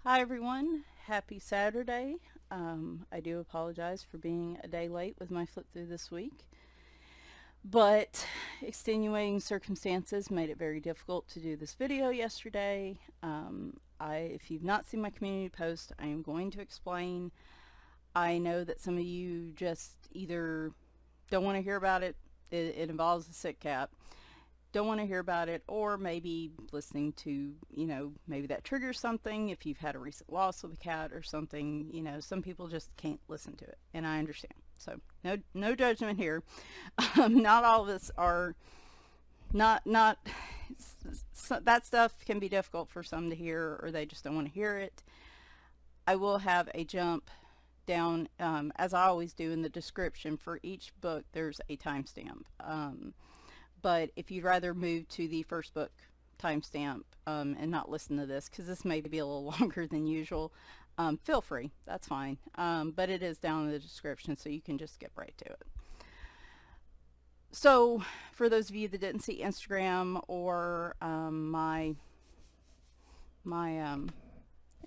Hi everyone, happy Saturday. I do apologize for being a day late with my flip through this week, but extenuating circumstances made it very difficult to do this video yesterday. If you've not seen my community post, I am going to explain. I know that some of you just either don't want to hear about it, it involves a sick cat, don't want to hear about it, or maybe listening to, maybe that triggers something if you've had a recent loss of a cat or something. Some people just can't listen to it, and I understand. So no judgment here. Not all of us are not that stuff can be difficult for some to hear, or they just don't want to hear it. I will have a jump down, as I always do in the description for each book. There's a timestamp. But if you'd rather move to the first book timestamp and not listen to this, because this may be a little longer than usual, feel free. That's fine. But it is down in the description, so you can just skip right to it. So for those of you that didn't see Instagram or I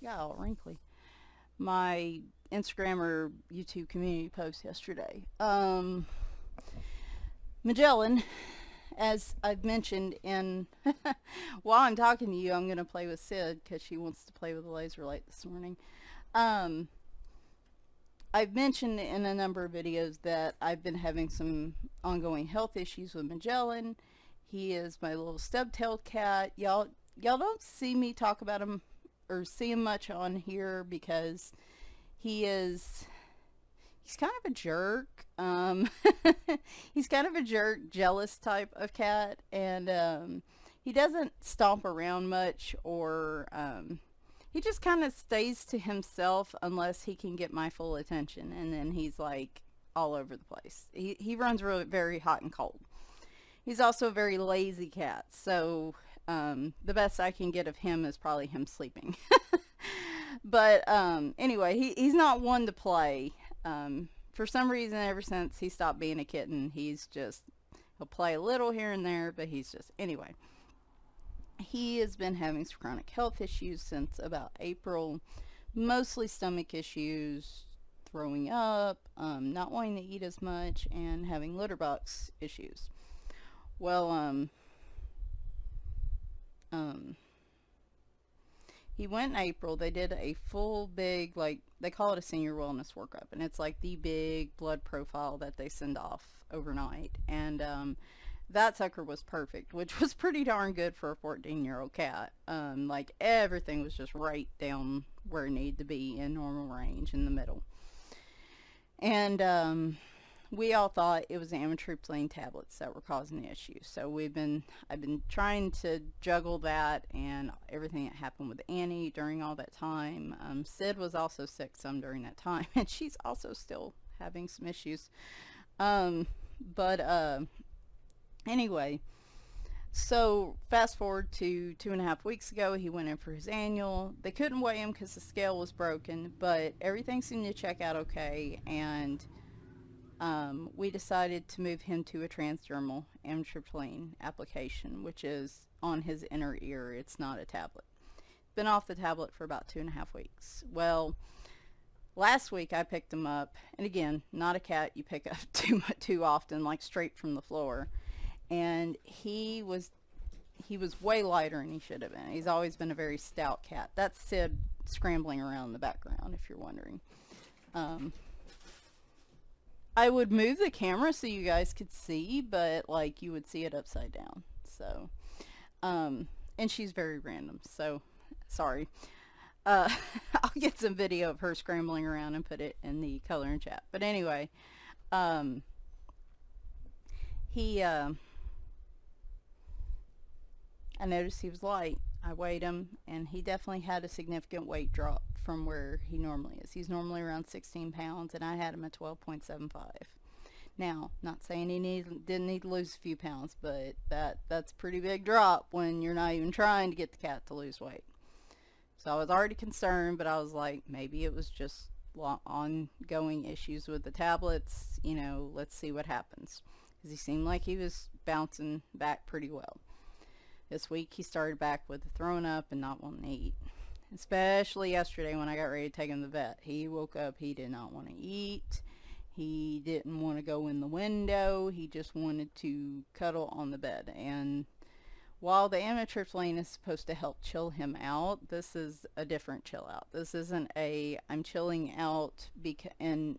got all wrinkly, my Instagram or YouTube community post yesterday, Magellan, as I've mentioned in while I'm talking to you, I'm going to play with Sid because she wants to play with the laser light this morning. I've mentioned in a number of videos that I've been having some ongoing health issues with Magellan. He is my little stub-tailed cat. Y'all don't see me talk about him or see him much on here because he's kind of a jerk. He's kind of a jerk, jealous type of cat, and he doesn't stomp around much, or he just kind of stays to himself unless he can get my full attention, and then he's like all over the place. He runs really very hot and cold. He's also a very lazy cat, so the best I can get of him is probably him sleeping. But anyway, he's not one to play. For some reason, ever since he stopped being a kitten, he'll play a little here and there, but anyway. He has been having some chronic health issues since about April, mostly stomach issues, throwing up, not wanting to eat as much, and having litter box issues. Well, he went in April. They did a full big, they call it a senior wellness workup, and it's like the big blood profile that they send off overnight. And that sucker was perfect, which was pretty darn good for a 14-year-old cat. Like everything was just right down where it needed to be in normal range in the middle. And we all thought it was the amitriptyline tablets that were causing the issue. So I've been trying to juggle that and everything that happened with Annie during all that time. Sid was also sick some during that time, and she's also still having some issues. Anyway, so fast forward to 2.5 weeks ago, he went in for his annual. They couldn't weigh him because the scale was broken, but everything seemed to check out okay, and we decided to move him to a transdermal amitriptyline application, which is on his inner ear. It's not a tablet. Been off the tablet for about 2.5 weeks. Well, last week I picked him up, and again, not a cat you pick up too often, like straight from the floor. And he was way lighter than he should have been. He's always been a very stout cat. That's Sid scrambling around in the background, if you're wondering. I would move the camera so you guys could see, but like you would see it upside down. So, and she's very random, so sorry. I'll get some video of her scrambling around and put it in the coloring chat. But anyway, I noticed he was light. I weighed him, and he definitely had a significant weight drop from where he normally is. He's normally around 16 pounds, and I had him at 12.75. Now, not saying he didn't need to lose a few pounds, but that's a pretty big drop when you're not even trying to get the cat to lose weight. So I was already concerned, but I was like, maybe it was just ongoing issues with the tablets. Let's see what happens. Because he seemed like he was bouncing back pretty well. This week he started back with the throwing up and not wanting to eat. especially yesterday when I got ready to take him to the vet. He woke up, he did not want to eat. He didn't want to go in the window. He just wanted to cuddle on the bed. And while the amitriptyline is supposed to help chill him out, this is a different chill out. This isn't a I'm chilling out and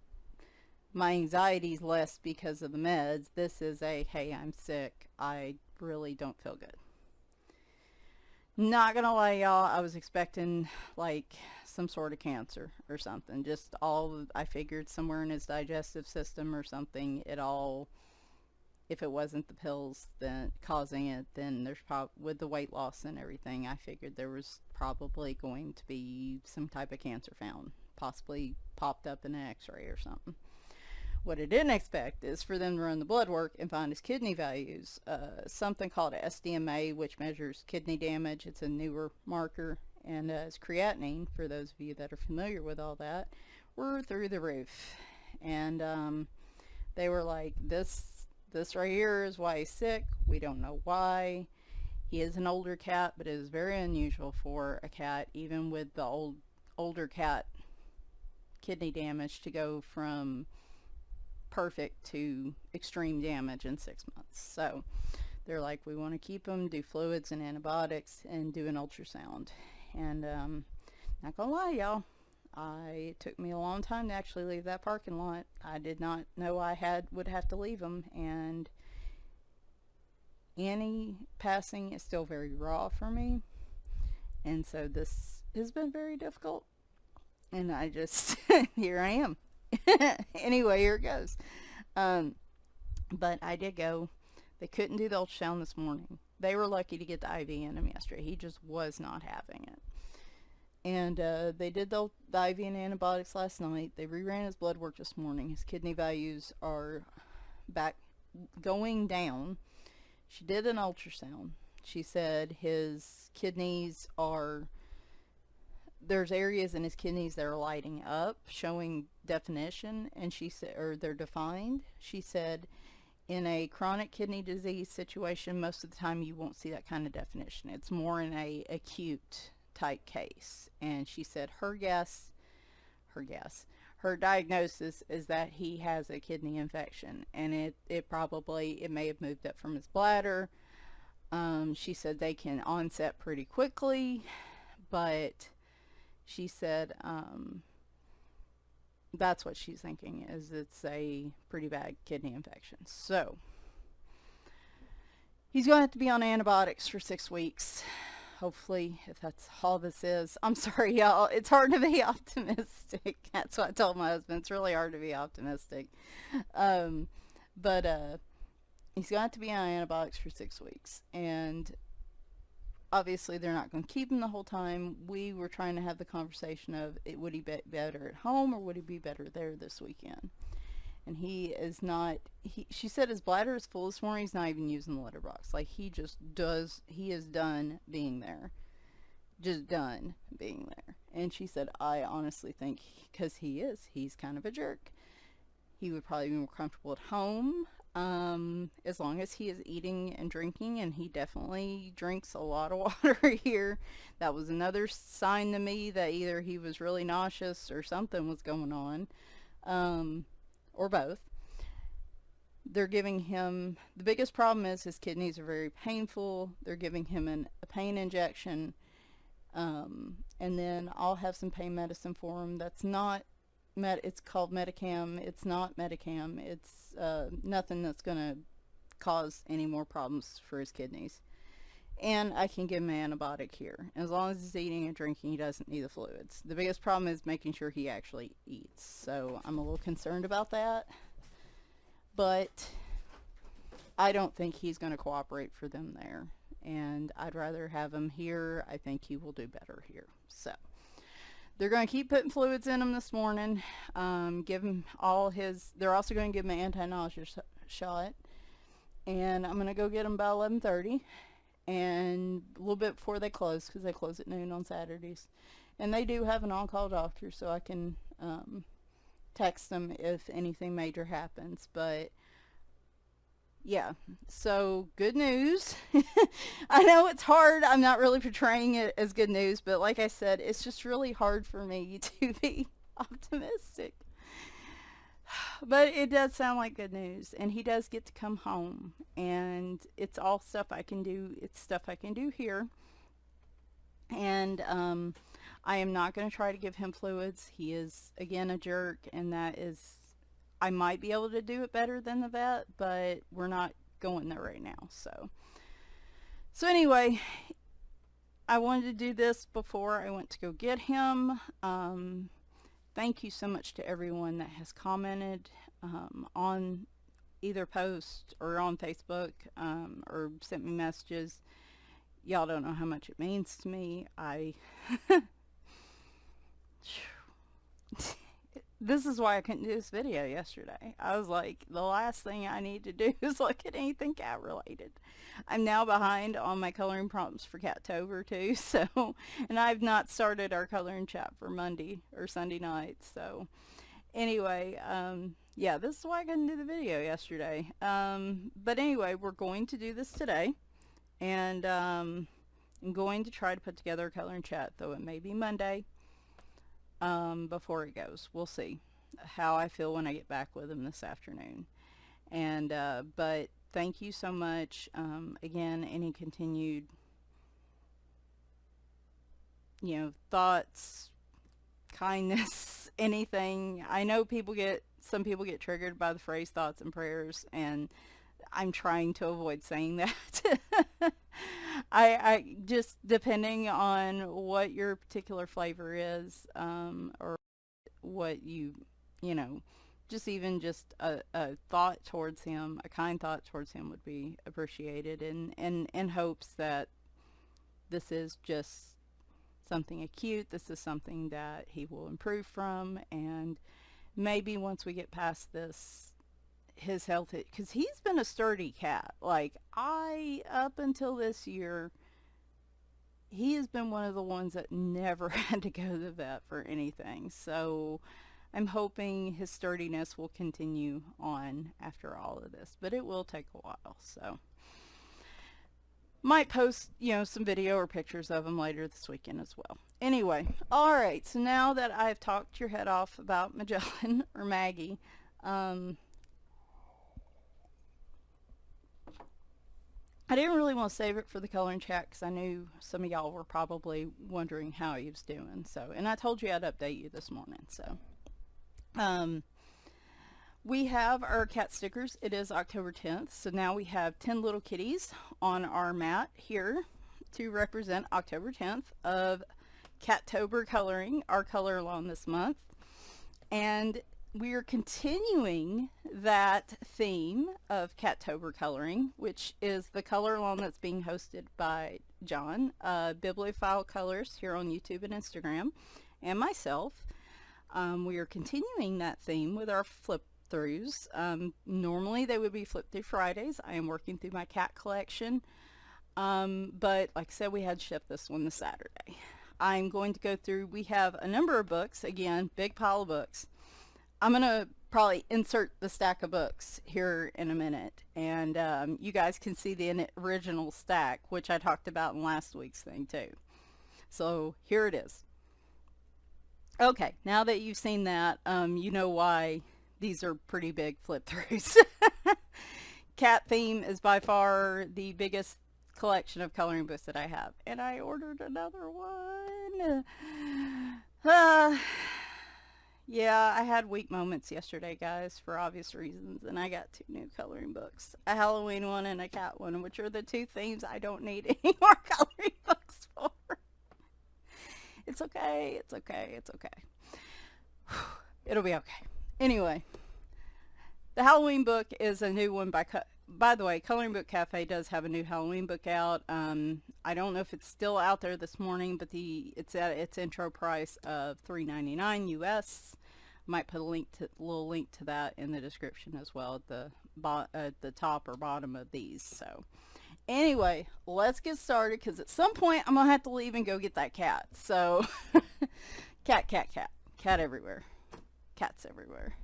my anxiety's less because of the meds. This is a, hey, I'm sick. I really don't feel good. Not gonna lie, y'all, I was expecting like some sort of cancer or something. Just I figured somewhere in his digestive system or something. If it wasn't the pills then causing it, then there's probably, with the weight loss and everything, I figured there was probably going to be some type of cancer found, possibly popped up in an x-ray or something. What I didn't expect is for them to run the blood work and find his kidney values. Something called SDMA, which measures kidney damage. It's a newer marker. And his creatinine, for those of you that are familiar with all that, were through the roof. And they were like, this right here is why he's sick. We don't know why. He is an older cat, but it is very unusual for a cat, even with the older cat kidney damage, to go from perfect to extreme damage in 6 months. So they're like, we want to keep him, do fluids and antibiotics, and do an ultrasound. And not gonna lie, y'all, it took me a long time to actually leave that parking lot. I did not know I would have to leave him, and Annie passing is still very raw for me, and so this has been very difficult, and I just here I am. Anyway, here it goes. But I did go. They couldn't do the ultrasound this morning. They were lucky to get the IV in him yesterday. He just was not having it. And they did the IV and antibiotics last night. They reran his blood work this morning. His kidney values are back going down. She did an ultrasound. She said his kidneys are, there's areas in his kidneys that are lighting up, showing definition, and she said, or they're defined. She said in a chronic kidney disease situation, most of the time you won't see that kind of definition. It's more in a acute type case. And she said her diagnosis is that he has a kidney infection, and it may have moved up from his bladder. She said they can onset pretty quickly, but she said that's what she's thinking, is it's a pretty bad kidney infection. So he's going to have to be on antibiotics for 6 weeks, hopefully, if that's all this is. I'm sorry, y'all. It's hard to be optimistic. That's what I told my husband. It's really hard to be optimistic. But he's going to have to be on antibiotics for 6 weeks. And obviously, they're not going to keep him the whole time. We were trying to have the conversation of, would he be better at home or would he be better there this weekend? And he is not, she said his bladder is full this morning. He's not even using the litter box. Like, he is done being there. Just done being there. And she said, I honestly think, because he's kind of a jerk, he would probably be more comfortable at home. As long as he is eating and drinking, and he definitely drinks a lot of water here. That was another sign to me that either he was really nauseous or something was going on, or both. They're giving him, the biggest problem is his kidneys are very painful. They're giving him a pain injection, and then I'll have some pain medicine for him. That's not it's called Medicam. It's not Medicam. It's nothing that's going to cause any more problems for his kidneys. And I can give him an antibiotic here. As long as he's eating and drinking, he doesn't need the fluids. The biggest problem is making sure he actually eats. So I'm a little concerned about that. But I don't think he's going to cooperate for them there. And I'd rather have him here. I think he will do better here. So they're going to keep putting fluids in him this morning. Give him they're also going to give him an anti-nausea shot. And I'm going to go get him by 11:30. And a little bit before they close, because they close at noon on Saturdays. And they do have an on-call doctor, so I can text them if anything major happens. But yeah, so good news. I know it's hard. I'm not really portraying it as good news, but like I said, it's just really hard for me to be optimistic. But it does sound like good news, and he does get to come home, and it's all stuff I can do. It's stuff I can do here, and I am not going to try to give him fluids. He is again a jerk, and that is, I might be able to do it better than the vet, but we're not going there right now. So anyway, I wanted to do this before I went to go get him. Thank you so much to everyone that has commented on either post or on Facebook, or sent me messages. Y'all don't know how much it means to me. This is why I couldn't do this video yesterday. I was like, the last thing I need to do is look at anything cat related. I'm now behind on my coloring prompts for Cattober too, so, and I've not started our coloring chat for Monday or Sunday night, so anyway, yeah, this is why I couldn't do the video yesterday. But anyway, we're going to do this today, and I'm going to try to put together a coloring chat, though it may be Monday. Before it goes. We'll see how I feel when I get back with him this afternoon. And, but thank you so much. Again, any continued, you know, thoughts, kindness, anything. I know some people get triggered by the phrase thoughts and prayers, and I'm trying to avoid saying that. I just, depending on what your particular flavor is, or what you know, just even just a thought towards him, a kind thought towards him would be appreciated, and in hopes that this is just something acute, this is something that he will improve from, and maybe once we get past this, his health, because he's been a sturdy cat. Like, up until this year, he has been one of the ones that never had to go to the vet for anything. So I'm hoping his sturdiness will continue on after all of this, but it will take a while. So might post, you know, some video or pictures of him later this weekend as well. Anyway, all right, so now that I've talked your head off about Magellan or Maggie, I didn't really want to save it for the coloring chat because I knew some of y'all were probably wondering how he was doing. So, and I told you I'd update you this morning. So, we have our cat stickers. It is October 10th. So now we have 10 little kitties on our mat here to represent October 10th of Cattober coloring, our color along this month. And we are continuing that theme of Cattober coloring, which is the color along that's being hosted by John, Bibliophile Colors, here on YouTube and Instagram, and myself. We are continuing that theme with our flip throughs. Normally they would be flip through Fridays. I am working through my cat collection, but like I said, we had to shift this one to Saturday. I'm going to go through, we have a number of books, again, big pile of books. I'm going to probably insert the stack of books here in a minute, and you guys can see the original stack, which I talked about in last week's thing too. So here it is. Okay, now that you've seen that, you know why these are pretty big flip throughs. Cat theme is by far the biggest collection of coloring books that I have, and I ordered another one. Yeah, I had weak moments yesterday, guys, for obvious reasons, and I got 2 new coloring books. A Halloween one and a cat one, which are the 2 themes I don't need any more coloring books for. It's okay, it's okay, it's okay. It'll be okay. Anyway, the Halloween book is a new one by the way, Coloring Book Cafe does have a new Halloween book out. I don't know if it's still out there this morning, but it's at its intro price of $3.99 US. Might put a little link to that in the description as well at the top or bottom of these. So anyway, let's get started, because at some point I'm gonna have to leave and go get that cat. So cat everywhere, cats everywhere.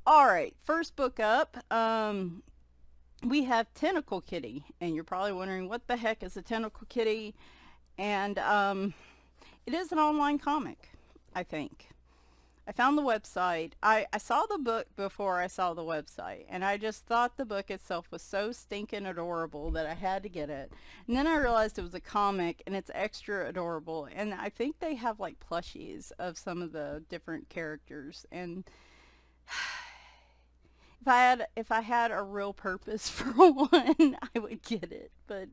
All right, first book up. we have Tentacle Kitty, and you're probably wondering what the heck is a Tentacle Kitty, and it is an online comic, I think. I found the website. I saw the book before I saw the website, and I just thought the book itself was so stinking adorable that I had to get it. And then I realized it was a comic, and it's extra adorable. And I think they have like plushies of some of the different characters. And if I had a real purpose for one, I would get it. But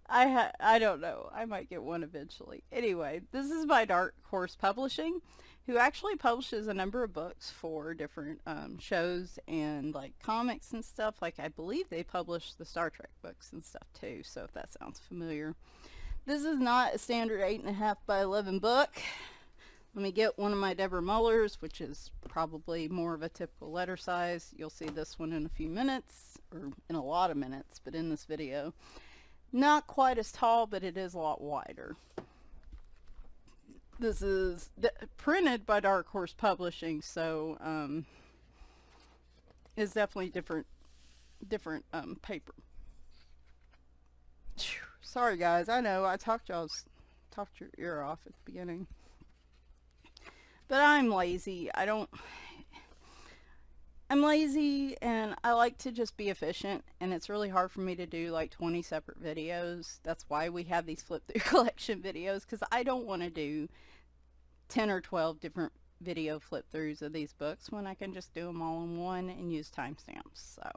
I don't know. I might get one eventually. Anyway, this is by Dark Horse Publishing, who actually publishes a number of books for different shows and like comics and stuff. Like I believe they publish the Star Trek books and stuff too, so if that sounds familiar. This is not a standard 8.5 by 11 book. Let me get one of my Deborah Mullers, which is probably more of a typical letter size. You'll see this one in a few minutes, or in a lot of minutes, but in this video. Not quite as tall, but it is a lot wider. This is printed by Dark Horse Publishing, so it's definitely different paper. Sorry guys, I know I talked your ear off at the beginning, but I'm lazy. I'm lazy and I like to just be efficient, and it's really hard for me to do like 20 separate videos. That's why we have these flip through collection videos, because I don't want to do 10 or 12 different video flip throughs of these books when I can just do them all in one and use timestamps. So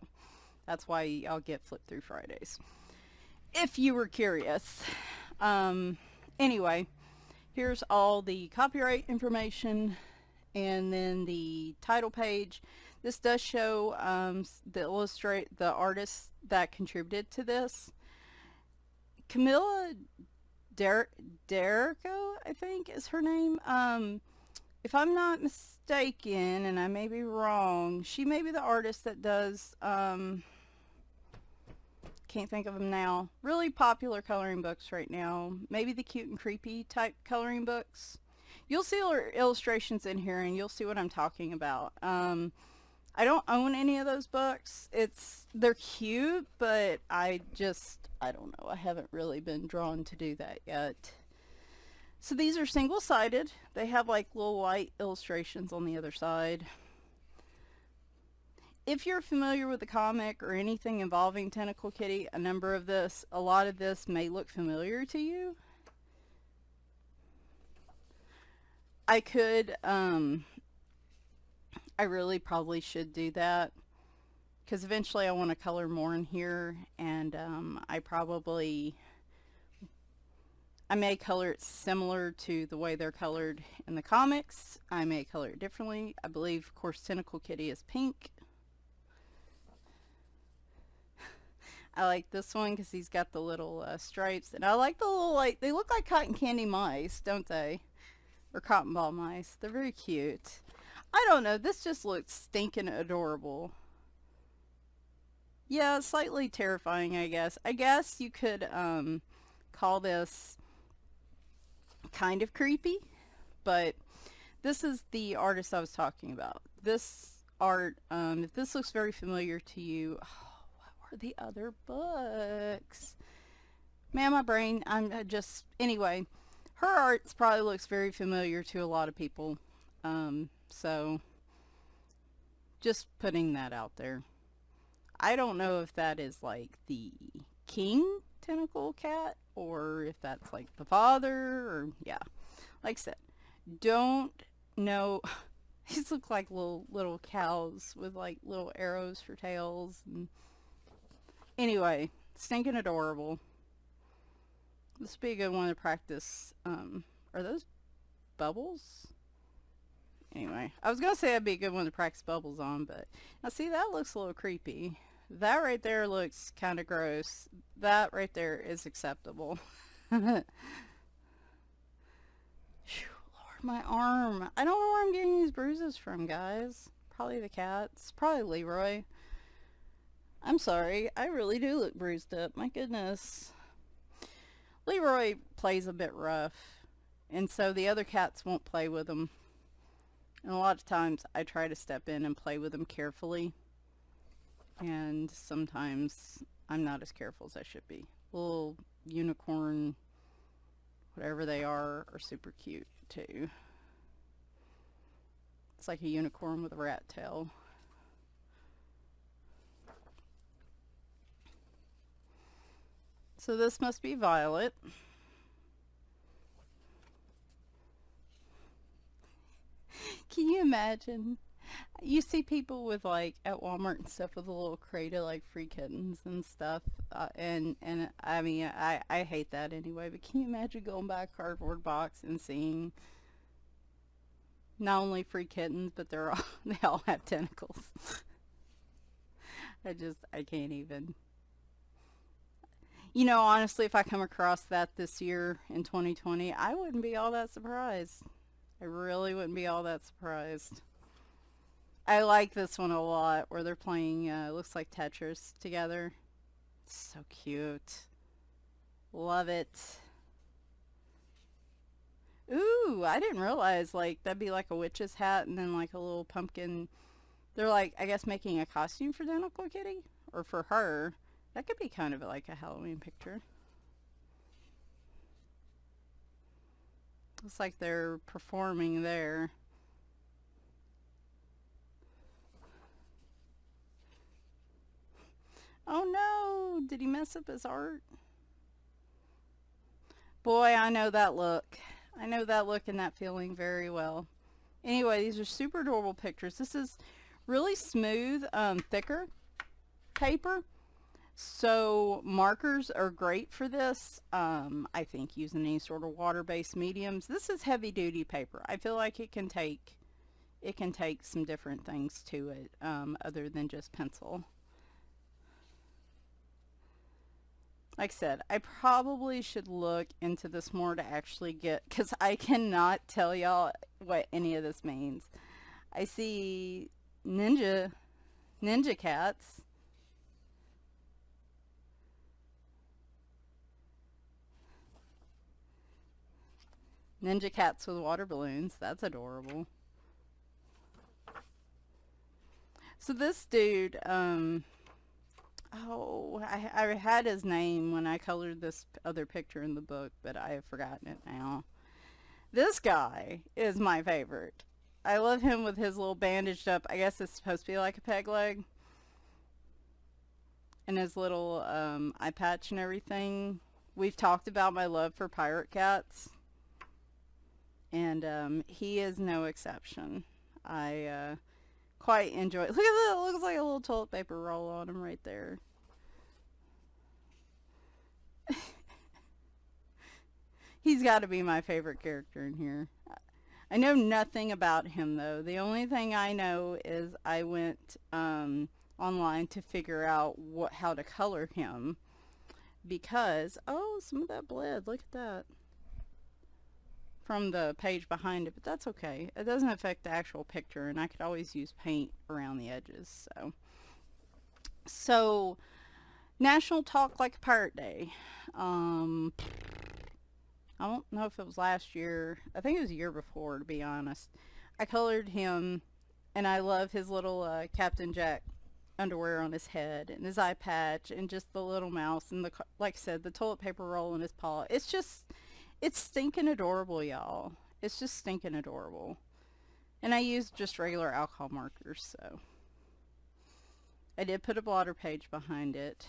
that's why I'll get Flip Through Fridays, if you were curious. Anyway, here's all the copyright information and then the title page. This does show the artist that contributed to this. Camilla Derrico, I think is her name. If I'm not mistaken, and I may be wrong, she may be the artist that does, can't think of them now, really popular coloring books right now. Maybe the Cute and Creepy type coloring books. You'll see illustrations in here and you'll see what I'm talking about. I don't own any of those books. They're cute, but I don't know. I haven't really been drawn to do that yet. So these are single-sided. They have like little white illustrations on the other side. If you're familiar with the comic or anything involving Tentacle Kitty, a lot of this may look familiar to you. I could, I really probably should do that, because eventually I want to color more in here, and I may color it similar to the way they're colored in the comics. I may color it differently. I believe, of course, Tentacle Kitty is pink. I like this one because he's got the little stripes, and I like the little, like, they look like cotton candy mice, don't they? Or cotton ball mice. They're very cute. I don't know, this just looks stinking adorable. Yeah, slightly terrifying, I guess. I guess you could call this kind of creepy, but this is the artist I was talking about. This art, if this looks very familiar to you, what were the other books? Man, my brain, anyway, her art probably looks very familiar to a lot of people. So just putting that out there. I don't know if that is like the king tentacle cat, or if that's like the father, or yeah. Like I said, don't know. These look like little cows with like little arrows for tails. And anyway, stinking adorable. This would be a good one to practice. Are those bubbles? Anyway, I was going to say that'd be a good one to practice bubbles on, but now see, that looks a little creepy. That right there looks kind of gross. That right there is acceptable. Lord, my arm. I don't know where I'm getting these bruises from, guys. Probably the cats. Probably Leroy. I'm sorry. I really do look bruised up. My goodness. Leroy plays a bit rough, and so the other cats won't play with him. And a lot of times I try to step in and play with him carefully. and sometimes I'm not as careful as I should be. Little unicorn, whatever they are super cute too. It's like a unicorn with a rat tail. So this must be Violet. Can you imagine? You see people with like at Walmart and stuff with a little crate of like free kittens and stuff, and I mean I hate that anyway. But can you imagine going by a cardboard box and seeing not only free kittens, but they all have tentacles? I can't even. You know, honestly, if I come across that this year in 2020, I wouldn't be all that surprised. I really wouldn't be all that surprised. I like this one a lot, where they're playing, looks like Tetris together. It's so cute. Love it. Ooh, I didn't realize, like, that'd be like a witch's hat and then like a little pumpkin. They're like, I guess, making a costume for Tentacle Kitty? Or for her. That could be kind of like a Halloween picture. Looks like they're performing there. Oh no! Did he mess up his art? Boy, I know that look. I know that look and that feeling very well. Anyway, these are super adorable pictures. This is really smooth, thicker paper. So markers are great for this. I think using any sort of water-based mediums. This is heavy-duty paper. I feel like it can take some different things to it, other than just pencil. Like I said, I probably should look into this more to actually get, because I cannot tell y'all what any of this means. I see ninja cats. Ninja cats with water balloons. That's adorable. So this dude, oh, I had his name when I colored this other picture in the book, but I have forgotten it now. This guy is my favorite. I love him with his little bandaged up, I guess it's supposed to be like a peg leg. And his little eye patch and everything. We've talked about my love for pirate cats. And he is no exception. I quite enjoy it. Look at that, it looks like a little toilet paper roll on him right there. He's got to be my favorite character in here. I know nothing about him though. The only thing I know is I went online to figure out how to color him, because oh, some of that bled. Look at that from the page behind it, but that's okay. It doesn't affect the actual picture, and I could always use paint around the edges. So National Talk Like a Pirate Day. I don't know if it was last year. I think it was the year before, to be honest. I colored him, and I love his little Captain Jack underwear on his head, and his eye patch, and just the little mouse, and like I said, the toilet paper roll in his paw. It's stinking adorable, y'all. It's just stinking adorable. And I used just regular alcohol markers, so. I did put a blotter page behind it.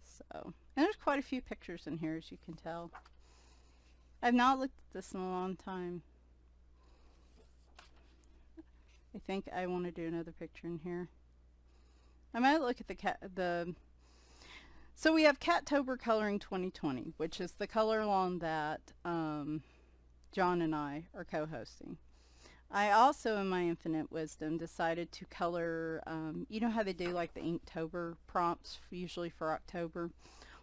So, and there's quite a few pictures in here, as you can tell. I've not looked at this in a long time. I think I want to do another picture in here. I might look at so we have Cattober Coloring 2020, which is the color along that John and I are co-hosting. I also, in my infinite wisdom, decided to color, you know how they do like the Inktober prompts, usually for October?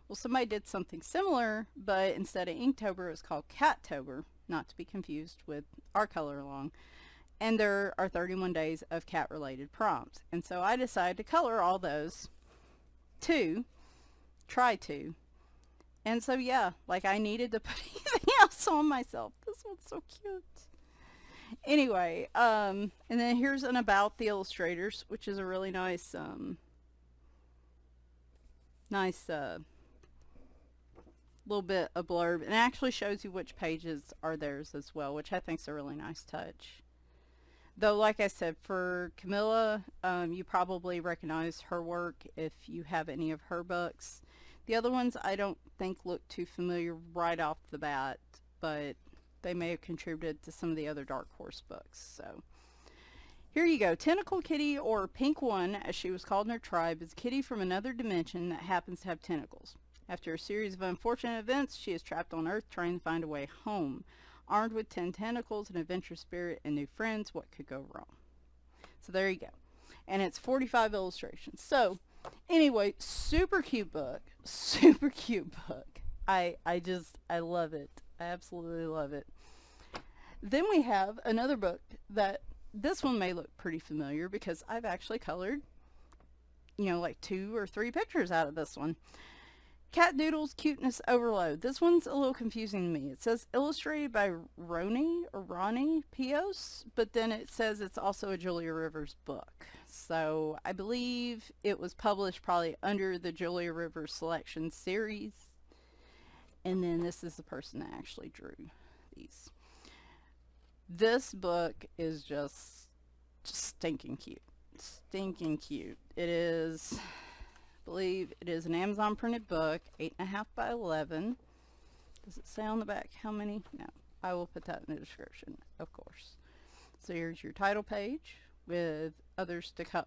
Well, somebody did something similar, but instead of Inktober, it was called Cattober, not to be confused with our color along. And there are 31 days of cat-related prompts. And so I decided to color all those try to. And so yeah, like I needed to put anything else on myself. This one's so cute. Anyway, and then here's an about the illustrators, which is a really nice, nice, little bit of blurb, and it actually shows you which pages are theirs as well, which I think is a really nice touch. Though, like I said, for Camilla, you probably recognize her work if you have any of her books. The other ones I don't think look too familiar right off the bat, but they may have contributed to some of the other Dark Horse books. So here you go. Tentacle Kitty, or Pink One, as she was called in her tribe, is a kitty from another dimension that happens to have tentacles. After a series of unfortunate events, she is trapped on Earth trying to find a way home. Armed with 10 tentacles, an adventurous spirit, and new friends, what could go wrong? So there you go. And it's 45 illustrations. So anyway, super cute book. Super cute book. I love it. I absolutely love it. Then we have another book that this one may look pretty familiar because I've actually colored, like 2 or 3 pictures out of this one. Cat Doodles Cuteness Overload. This one's a little confusing to me. It says illustrated by Ronie Pios, but then it says it's also a Julia Rivers book. So I believe it was published probably under the Julia Rivers Selection series. And then this is the person that actually drew these. This book is just stinking cute. Stinking cute. It is... believe it is an Amazon printed book, 8.5 by 11. Does it say on the back how many? No. I will put that in the description, of course. So here's your title page with others to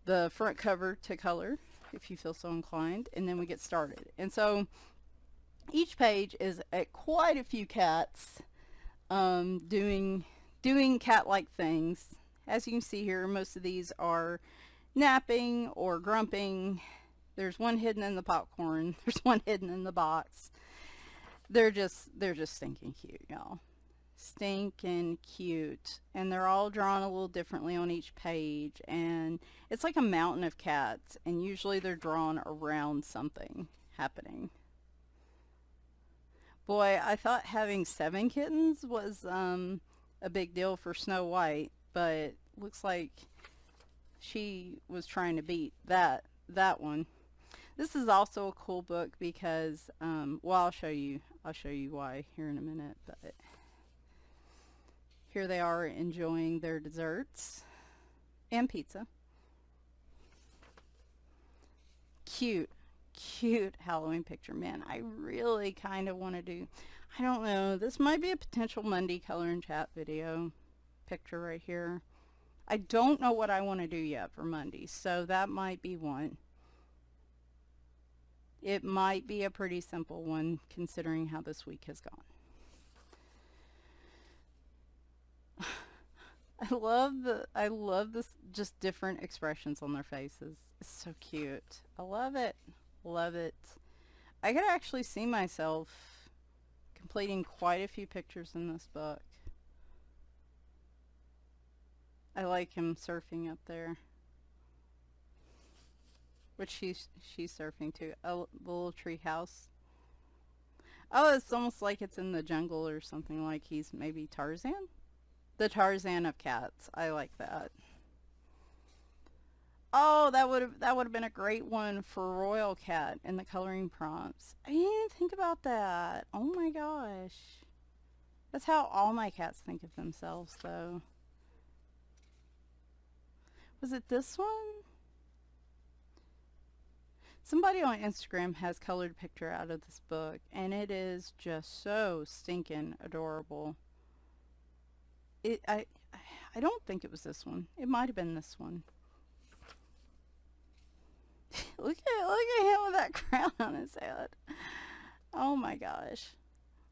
the front cover to color if you feel so inclined, and then we get started. And so each page is at quite a few cats doing cat-like things. As you can see here, most of these are napping or grumping. There's one hidden in the popcorn. There's one hidden in the box. They're just stinking cute, y'all. Stinking cute. And they're all drawn a little differently on each page. And it's like a mountain of cats. And usually they're drawn around something happening. Boy, I thought having 7 kittens was a big deal for Snow White. But looks like she was trying to beat that one. This is also a cool book because, well, I'll show you why here in a minute, but here they are enjoying their desserts and pizza. Cute Halloween picture. Man, I really kind of want to do, I don't know, this might be a potential Monday color and chat video picture right here. I don't know what I want to do yet for Monday, so that might be one. It might be a pretty simple one considering how this week has gone. I love this, just different expressions on their faces. It's so cute. I love it. Love it. I could actually see myself completing quite a few pictures in this book. I like him surfing up there. Which she's surfing too. Oh, the little tree house. Oh, it's almost like it's in the jungle or something, like he's maybe Tarzan? The Tarzan of cats. I like that. Oh, that would have been a great one for Royal Cat in the coloring prompts. I didn't even think about that. Oh my gosh. That's how all my cats think of themselves, though. Was it this one? Somebody on Instagram has colored a picture out of this book, and it is just so stinking adorable. I don't think it was this one. It might have been this one. look at him with that crown on his head. Oh my gosh.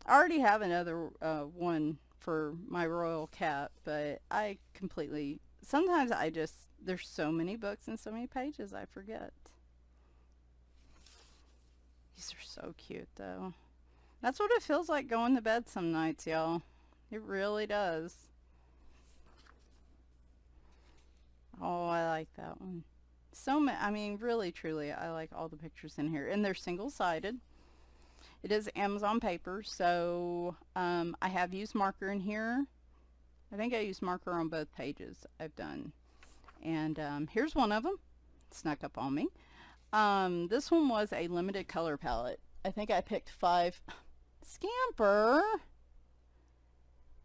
I already have another one for my Royal Cat, but I completely, sometimes there's so many books and so many pages I forget. These are so cute, though. That's what it feels like going to bed some nights, y'all. It really does. Oh, I like that one. I mean, really, truly, I like all the pictures in here. And they're single-sided. It is Amazon paper, so I have used marker in here. I think I used marker on both pages I've done. And here's one of them. Snuck up on me. This one was a limited color palette. I think I picked 5. Scamper!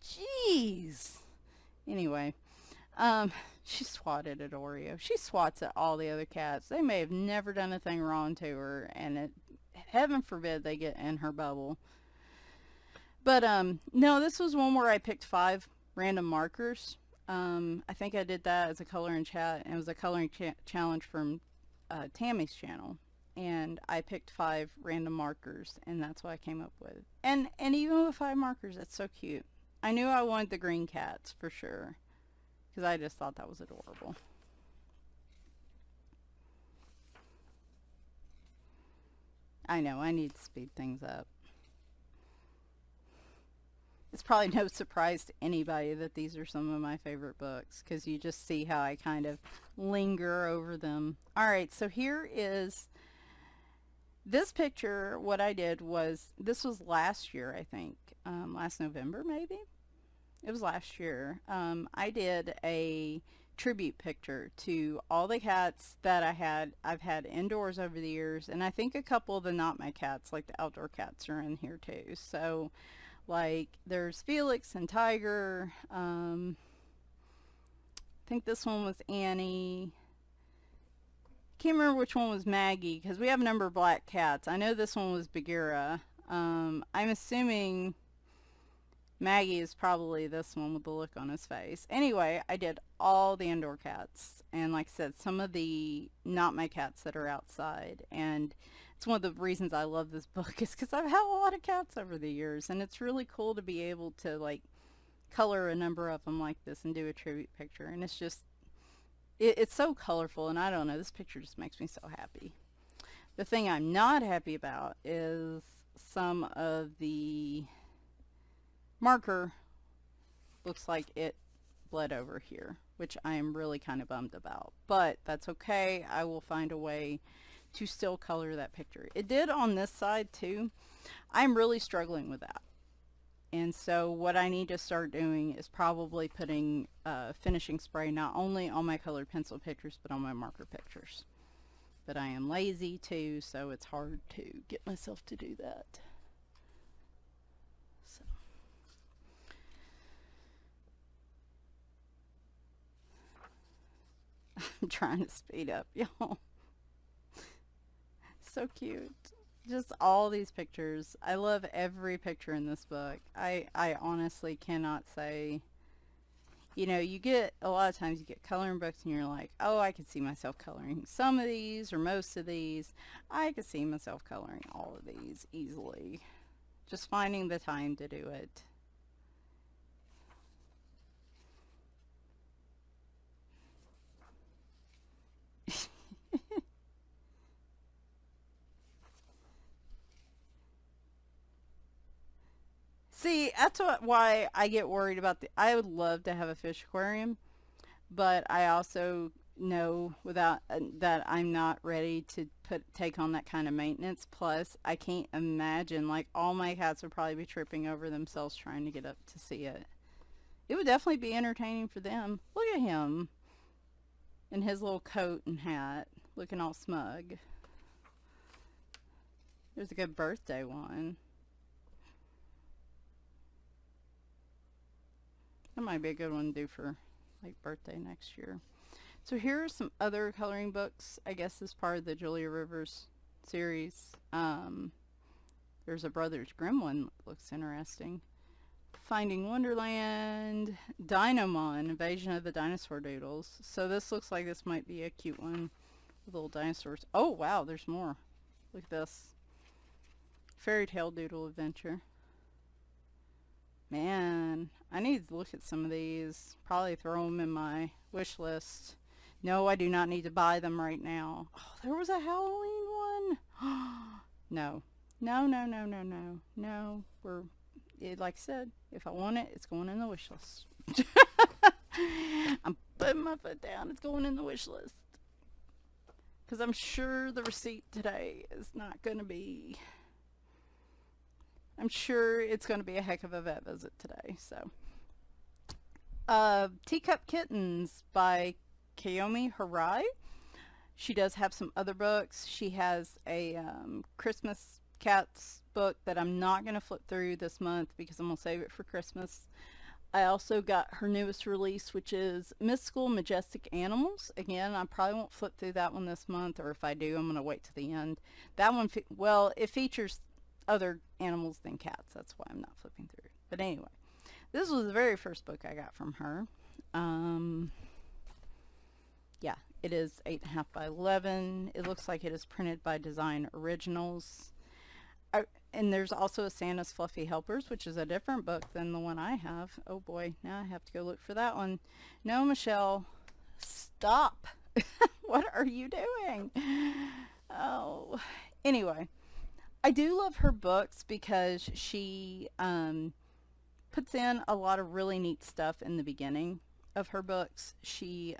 Jeez! Anyway, she swatted at Oreo. She swats at all the other cats. They may have never done a thing wrong to her, and heaven forbid they get in her bubble. But no, this was one where I picked 5 random markers. I think I did that as a color in chat, and it was a coloring challenge from Tammy's channel. And I picked 5 random markers, and that's what I came up with. And even with 5 markers, that's so cute. I knew I wanted the green cats for sure, because I just thought that was adorable. I know, I need to speed things up. It's probably no surprise to anybody that these are some of my favorite books, because you just see how I kind of linger over them. Alright, so here is this picture. What I did was, this was last year, I think. Last November, maybe? It was last year. I did a tribute picture to all the cats that I've had indoors over the years, and I think a couple of the not my cats, like the outdoor cats, are in here too. So, like, there's Felix and Tiger. I think this one was Annie. Can't remember which one was Maggie, because we have a number of black cats. I know this one was Bagheera. I'm assuming Maggie is probably this one with the look on his face. Anyway, I did all the indoor cats, and like I said, some of the not my cats that are outside. And it's one of the reasons I love this book, is because I've had a lot of cats over the years, and it's really cool to be able to like color a number of them like this and do a tribute picture. And it's just, it's so colorful, and I don't know, this picture just makes me so happy. The thing I'm not happy about is some of the marker looks like it bled over here, which I am really kind of bummed about, but that's okay. I will find a way to still color that picture. It did on this side too. I'm really struggling with that, and so what I need to start doing is probably putting finishing spray not only on my colored pencil pictures but on my marker pictures, but I am lazy too, so it's hard to get myself to do that. I'm trying to speed up, y'all. So cute. Just all these pictures. I love every picture in this book. I honestly cannot say, you know, you get, a lot of times you get coloring books and you're like, oh, I could see myself coloring some of these or most of these. I could see myself coloring all of these easily. Just finding the time to do it. See, that's why I get worried about I would love to have a fish aquarium, but I also know without that I'm not ready to take on that kind of maintenance. Plus, I can't imagine, like, all my cats would probably be tripping over themselves trying to get up to see it. It would definitely be entertaining for them. Look at him in his little coat and hat, looking all smug. There's a good birthday one. That might be a good one to do for like birthday next year. So here are some other coloring books, I guess as part of the Julia Rivers series. There's a Brothers Grimm one that looks interesting. Finding Wonderland, Dinomon, Invasion of the Dinosaur Doodles. So this looks like this might be a cute one with little dinosaurs. Oh wow, there's more. Look at this. Fairy Tale Doodle Adventure. Man, I need to look at some of these. Probably throw them in my wish list. No, I do not need to buy them right now. Oh, there was a Halloween one. No. No, no, no, no, no. No, like I said, if I want it, it's going in the wish list. I'm putting my foot down. It's going in the wish list. Because I'm sure the receipt today is not going to be I'm sure it's going to be a heck of a vet visit today. So, Teacup Kittens by Kayomi Harai. She does have some other books. She has a Christmas cats book that I'm not going to flip through this month because I'm going to save it for Christmas. I also got her newest release, which is Mystical Majestic Animals. Again, I probably won't flip through that one this month, or if I do, I'm going to wait to the end. That one, well, it features other animals than cats. That's why I'm not flipping through. But anyway, this was the very first book I got from her. Yeah, it is 8.5 by 11. It looks like it is printed by Design Originals. And there's also a Santa's Fluffy Helpers, which is a different book than the one I have. Oh boy, now I have to go look for that one. No, Michelle, stop. What are you doing? Oh, anyway, I do love her books because she puts in a lot of really neat stuff in the beginning of her books. She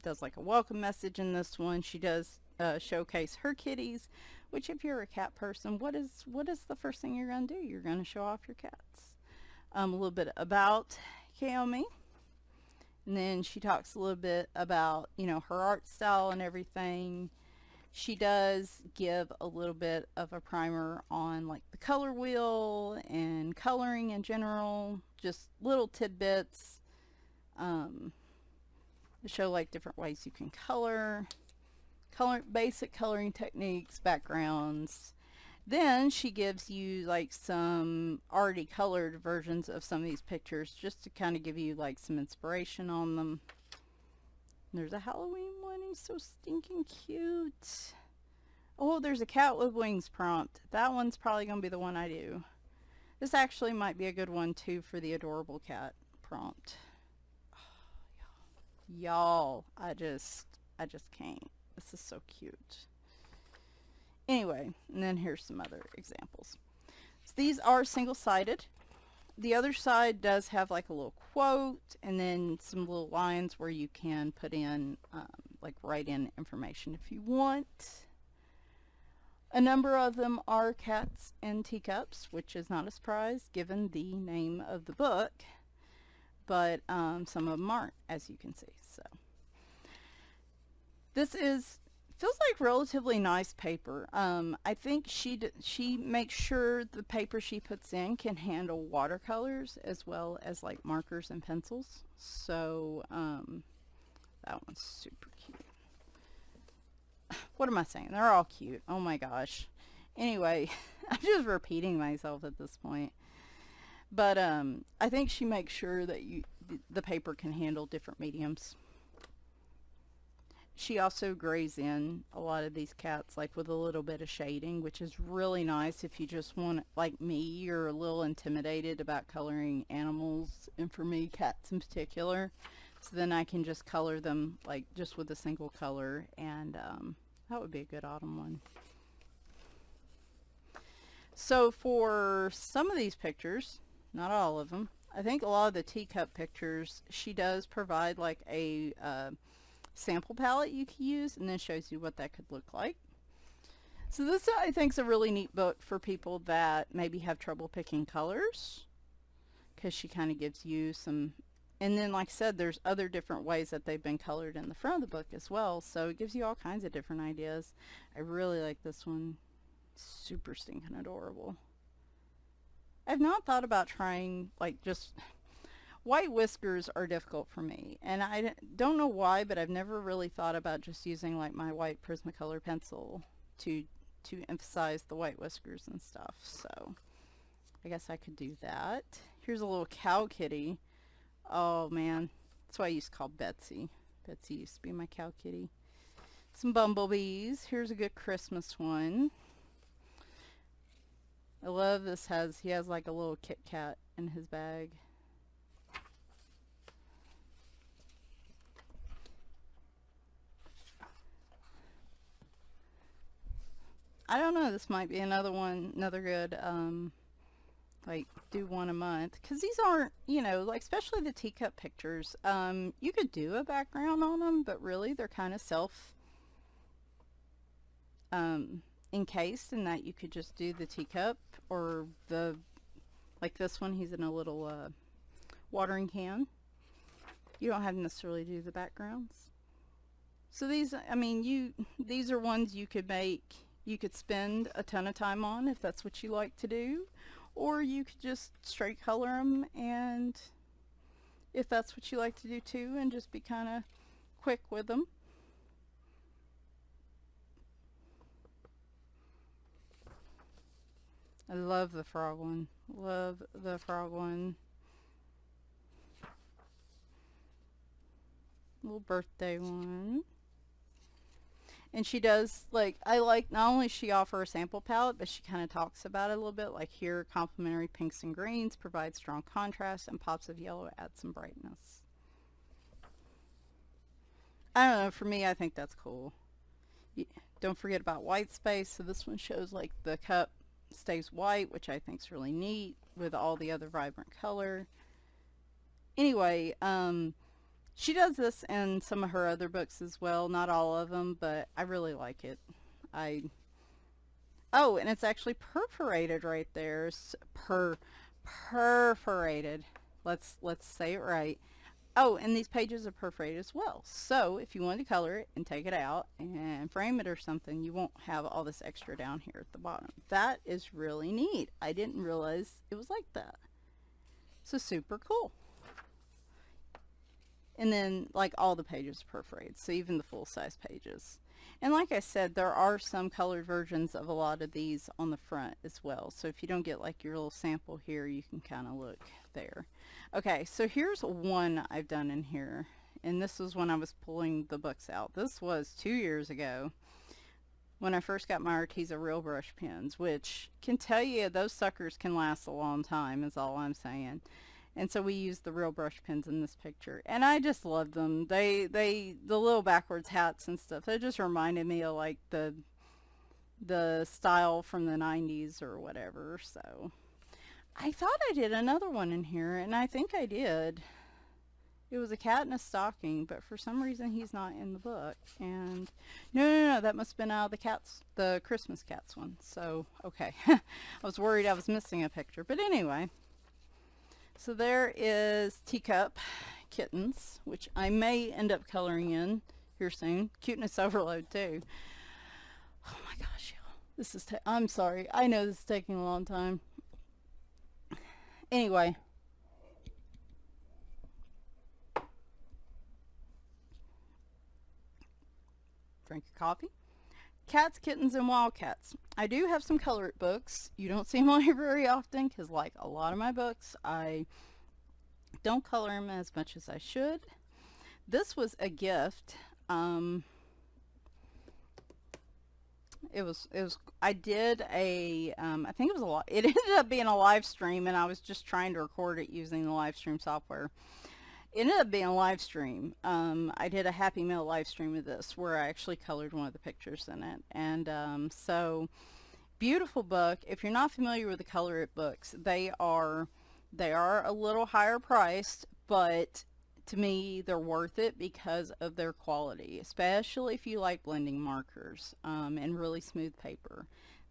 does like a welcome message in this one. She does showcase her kitties, which if you're a cat person, what is the first thing you're going to do? You're going to show off your cats. A little bit about Kayomi. And then she talks a little bit about, you know, her art style and everything. She does give a little bit of a primer on like the color wheel and coloring in general. Just little tidbits. To show like different ways you can color, basic coloring techniques, backgrounds. Then she gives you like some already colored versions of some of these pictures just to kind of give you like some inspiration on them. There's a Halloween one. He's so stinking cute. Oh, there's a cat with wings prompt. That one's probably going to be the one I do. This actually might be a good one too for the adorable cat prompt. Oh, y'all, I just can't. This is so cute. Anyway, and then here's some other examples. So these are single-sided. The other side does have like a little quote and then some little lines where you can put in, like write in information if you want. A number of them are cats and teacups, which is not a surprise given the name of the book, but some of them aren't, as you can see. So this feels like relatively nice paper. I think she makes sure the paper she puts in can handle watercolors as well as like markers and pencils. So that one's super cute. What am I saying? They're all cute. Oh my gosh. Anyway, I'm just repeating myself at this point. But I think she makes sure that the paper can handle different mediums. She also grays in a lot of these cats like with a little bit of shading, which is really nice if you just want, like me, you're a little intimidated about coloring animals, and for me, cats in particular. So then I can just color them like just with a single color, and that would be a good autumn one. So for some of these pictures, not all of them, I think a lot of the teacup pictures, she does provide like a sample palette you can use, and then shows you what that could look like. So this I think is a really neat book for people that maybe have trouble picking colors, because she kind of gives you some, and then like I said, there's other different ways that they've been colored in the front of the book as well, so it gives you all kinds of different ideas. I really like this one. Super stinking adorable. I've not thought about trying like just white whiskers are difficult for me, and I don't know why, but I've never really thought about just using like my white Prismacolor pencil to emphasize the white whiskers and stuff. So I guess I could do that. Here's a little cow kitty. Oh man, that's why I used to call Betsy. Betsy used to be my cow kitty. Some bumblebees. Here's a good Christmas one. I love this. He has like a little Kit Kat in his bag. I don't know, this might be another one, another good, like, do one a month. Because these aren't, you know, like, especially the teacup pictures. You could do a background on them, but really they're kind of encased in that you could just do the teacup or the, like this one, he's in a little watering can. You don't have to necessarily do the backgrounds. So these, I mean, these are ones you could make, you could spend a ton of time on if that's what you like to do, or you could just straight color them, and if that's what you like to do too, and just be kind of quick with them. I love the frog one. Love the frog one. Little birthday one. And she does, like, I like, not only she offer a sample palette, but she kind of talks about it a little bit. Like here, complementary pinks and greens provide strong contrast, and pops of yellow add some brightness. I don't know, for me, I think that's cool. Don't forget about white space. So this one shows like the cup stays white, which I think is really neat with all the other vibrant color. Anyway, she does this in some of her other books as well. Not all of them, but I really like it. Oh, and it's actually perforated right there. Perforated. Let's say it right. Oh, and these pages are perforated as well. So if you want to color it and take it out and frame it or something, you won't have all this extra down here at the bottom. That is really neat. I didn't realize it was like that. So super cool. And then like all the pages are perforated, so even the full-size pages. And like I said, there are some colored versions of a lot of these on the front as well. So if you don't get like your little sample here, you can kind of look there. Okay, so here's one I've done in here. And this was when I was pulling the books out. This was 2 years ago when I first got my Arteza Real Brush pens, which can tell you those suckers can last a long time, is all I'm saying. And so we used the Real Brush pens in this picture, and I just love them. The little backwards hats and stuff, they just reminded me of like the style from the 90s or whatever. So I thought I did another one in here, and I think I did. It was a cat in a stocking, but for some reason he's not in the book. And no, that must have been out of the Christmas Cats one. So okay. I was worried I was missing a picture, but anyway. So there is Teacup Kittens, which I may end up coloring in here soon. Cuteness Overload too. Oh my gosh, y'all. This is, I'm sorry. I know this is taking a long time. Anyway. Drink your coffee. Cats, Kittens, and Wildcats. I do have some Colorit books. You don't see them on here very often because, like a lot of my books, I don't color them as much as I should. This was a gift. I did a, I think it was a lot. It ended up being a live stream, and I was just trying to record it using the live stream software. It ended up being a live stream. I did a Happy Meal live stream of this where I actually colored one of the pictures in it. And so, beautiful book. If you're not familiar with the Colorit books, they are a little higher priced, but to me they're worth it because of their quality, especially if you like blending markers and really smooth paper.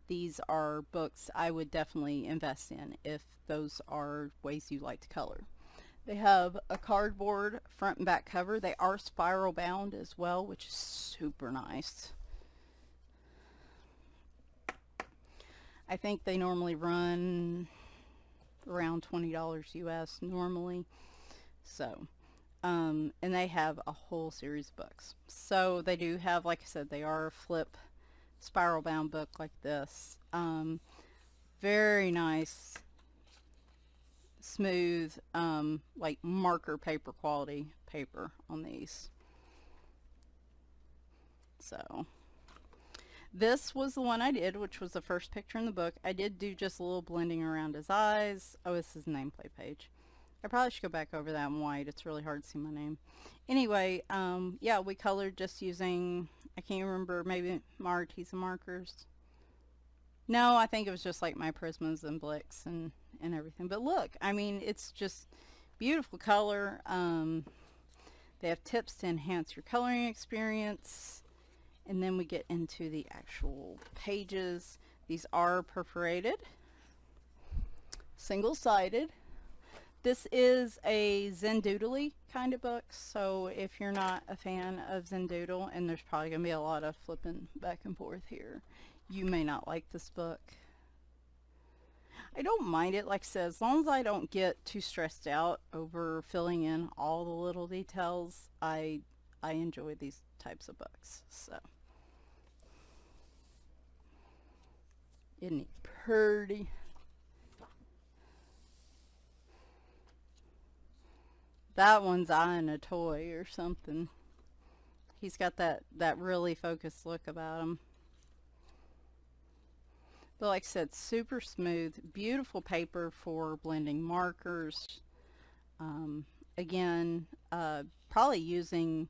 These are books I would definitely invest in if those are ways you like to color. They have a cardboard front and back cover. They are spiral bound as well, which is super nice. I think they normally run around $20 US normally. So, and they have a whole series of books. So they do have, like I said, they are a flip spiral bound book like this. Very nice, smooth, like marker paper quality paper on these. So this was the one I did, which was the first picture in the book. I did do just a little blending around his eyes. Oh, this is the nameplate page. I probably should go back over that in white. It's really hard to see my name. Anyway, yeah, we colored just using, I can't remember, maybe my Arteza markers. No, I think it was just like my Prismas and Blicks and everything. But look, I mean, it's just beautiful color. They have tips to enhance your coloring experience. And then we get into the actual pages. These are perforated. single-sided. This is a Zendoodle kind of book, so if you're not a fan of Zendoodle, and there's probably going to be a lot of flipping back and forth here, you may not like this book. I don't mind it, like I said, as long as I don't get too stressed out over filling in all the little details. I enjoy these types of books. So, isn't it pretty? That one's eyeing a toy or something. He's got that really focused look about him. But like I said, super smooth, beautiful paper for blending markers. Again, probably using,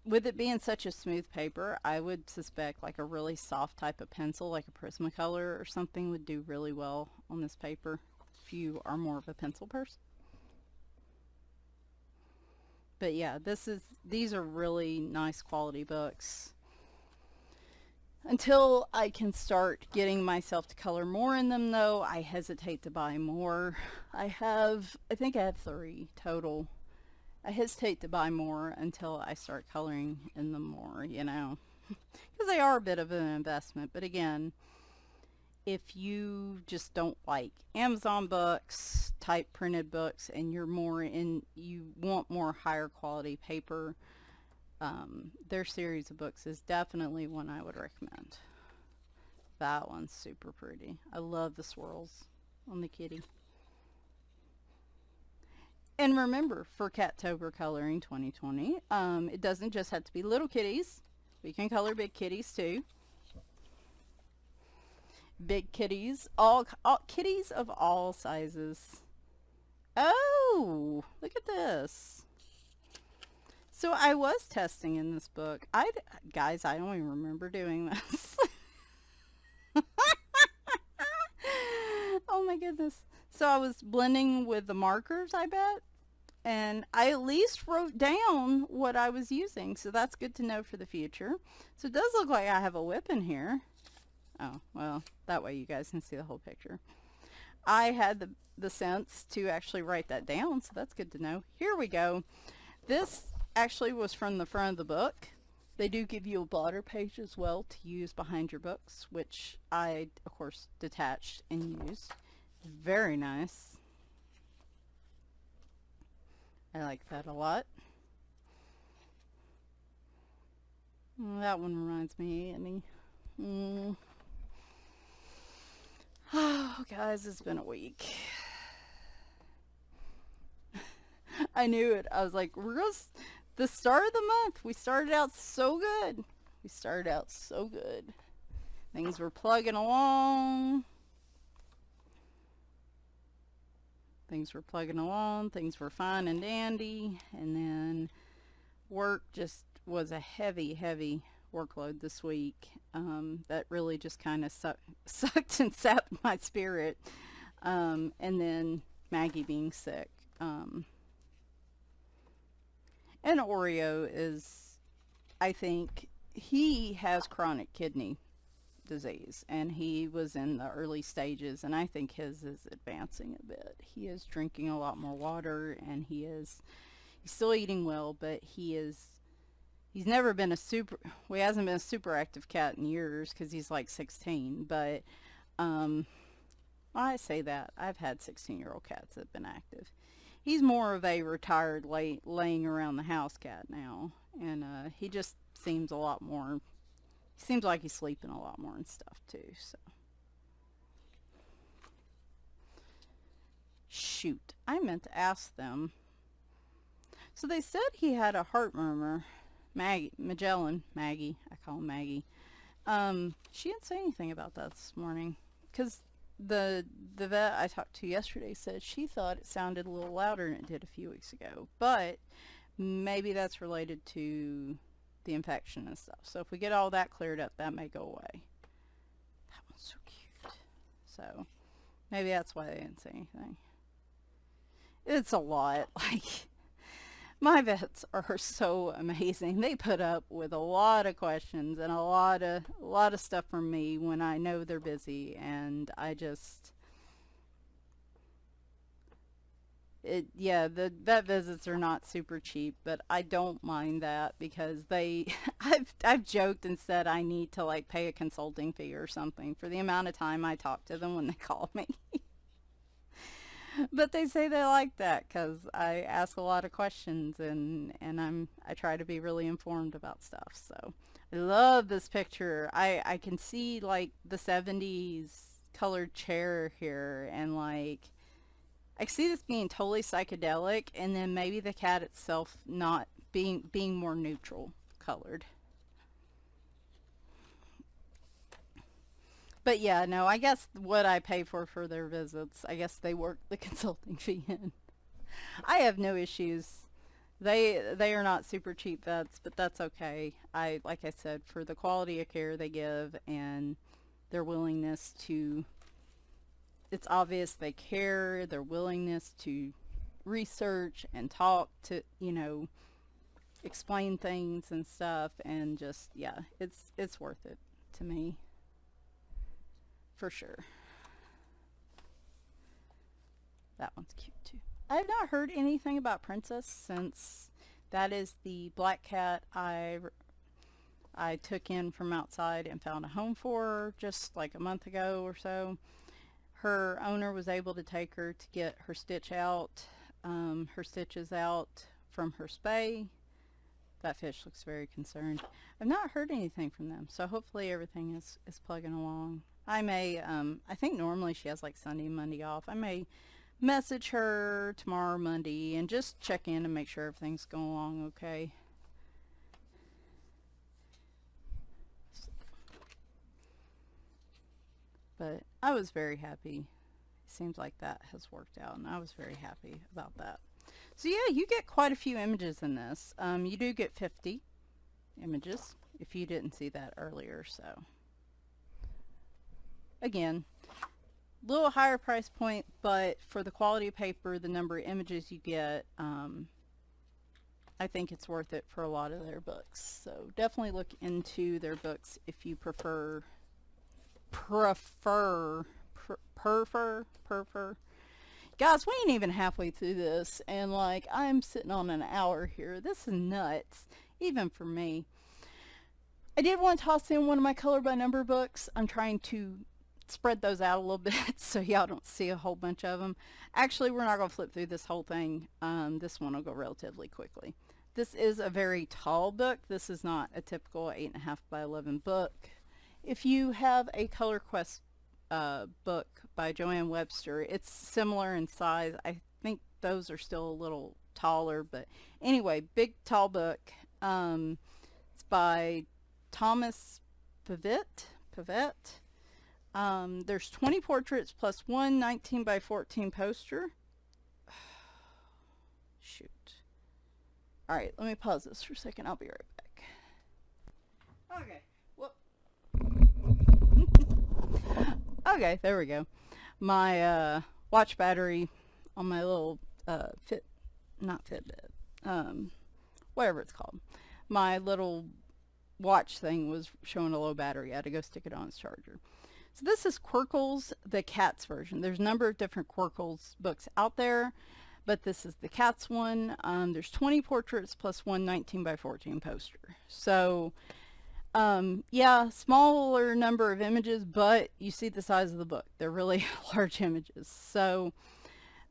with it being such a smooth paper, I would suspect like a really soft type of pencil, like a Prismacolor or something, would do really well on this paper if you are more of a pencil person. But yeah, these are really nice quality books. Until I can start getting myself to color more in them, though, I hesitate to buy more. I think I have 3 total. I hesitate to buy more until I start coloring in them more, you know, because they are a bit of an investment. But again, if you just don't like Amazon books, type printed books, and you want more higher quality paper, their series of books is definitely one I would recommend. That one's super pretty. I love the swirls on the kitty. And remember, for Cattober Coloring 2020, it doesn't just have to be little kitties. We can color big kitties too. Big kitties, all kitties of all sizes. Oh, look at this. So I was testing in this book. Guys, I don't even remember doing this. Oh my goodness. So I was blending with the markers, I bet. And I at least wrote down what I was using. So that's good to know for the future. So it does look like I have a whip in here. Oh, well, that way you guys can see the whole picture. I had the sense to actually write that down, so that's good to know. Here we go. This actually was from the front of the book. They do give you a blotter page as well to use behind your books, which I, of course, detached and used. Very nice. I like that a lot. That one reminds me of Annie. Oh, guys, it's been a week. I knew it. I was like, the start of the month, we started out so good. Things were plugging along. Things were fine and dandy. And then work just was a heavy workload this week. That really just kind of sucked and sapped my spirit. And then Maggie being sick. And Oreo is, I think, he has chronic kidney disease, and he was in the early stages, and I think his is advancing a bit. He is drinking a lot more water, and he's still eating well, but he's never been he hasn't been a super active cat in years, because he's like 16, but, I say that. I've had 16-year-old cats that have been active. He's more of a retired laying around the house cat now, and he just seems a lot more, he seems like he's sleeping a lot more and stuff too, so. Shoot, I meant to ask them. So they said he had a heart murmur. Maggie, I call him Maggie. She didn't say anything about that this morning, because the vet I talked to yesterday said she thought it sounded a little louder than it did a few weeks ago, but maybe that's related to the infection and stuff. So if we get all that cleared up, that may go away. That one's so cute. So maybe that's why they didn't say anything. It's a lot. Like, my vets are so amazing. They put up with a lot of questions and a lot of stuff from me when I know they're busy, and I just, Yeah, the vet visits are not super cheap, but I don't mind that because they, I've joked and said I need to like pay a consulting fee or something for the amount of time I talk to them when they call me. But they say they like that because I ask a lot of questions and I try to be really informed about stuff. So I love this picture. I can see like the 70s colored chair here, and like I see this being totally psychedelic, and then maybe the cat itself not being more neutral colored. But yeah, no, I guess what I pay for their visits, I guess they work the consulting fee in. I have no issues. They are not super cheap vets, but that's okay. I like I said, for the quality of care they give and their willingness to, it's obvious they care, their willingness to research and talk to, explain things and stuff, and just yeah, it's worth it to me for sure. That one's cute too. I have not heard anything about Princess since that is the black cat I took in from outside and found a home for her just like a month ago or so. Her owner was able to take her to get her her stitches out from her spay. That fish looks very concerned. I've not heard anything from them, so hopefully everything is plugging along. I may, I think normally she has like Sunday and Monday off. I may message her tomorrow or Monday and just check in and make sure everything's going along okay. But I was very happy. It seems like that has worked out, and I was very happy about that. So yeah, you get quite a few images in this. You do get 50 images, if you didn't see that earlier. So again, a little higher price point, but for the quality of paper, the number of images you get, I think it's worth it for a lot of their books. So definitely look into their books if you prefer. Guys, we ain't even halfway through this, and like I'm sitting on an hour here. This is nuts, even for me. I did want to toss in one of my color by number books. I'm trying to spread those out a little bit so y'all don't see a whole bunch of them. Actually, we're not going to flip through this whole thing. This one will go relatively quickly. This is a very tall book. This is not a typical 8.5 by 11 book. If you have a Color Quest book by Joanne Webster, it's similar in size. I think those are still a little taller, but anyway, big tall book. It's by Thomas Pavitte. There's 20 portraits plus one 19 by 14 poster. Shoot. All right, let me pause this for a second. I'll be right back. Okay. Okay, there we go. My watch battery on my little not Fitbit, whatever it's called. My little watch thing was showing a low battery. I had to go stick it on its charger. So this is Querkles, the Cats version. There's a number of different Querkles books out there, but this is the Cats one. There's 20 portraits plus one 19 by 14 poster. So yeah, smaller number of images, but you see the size of the book. They're really large images. So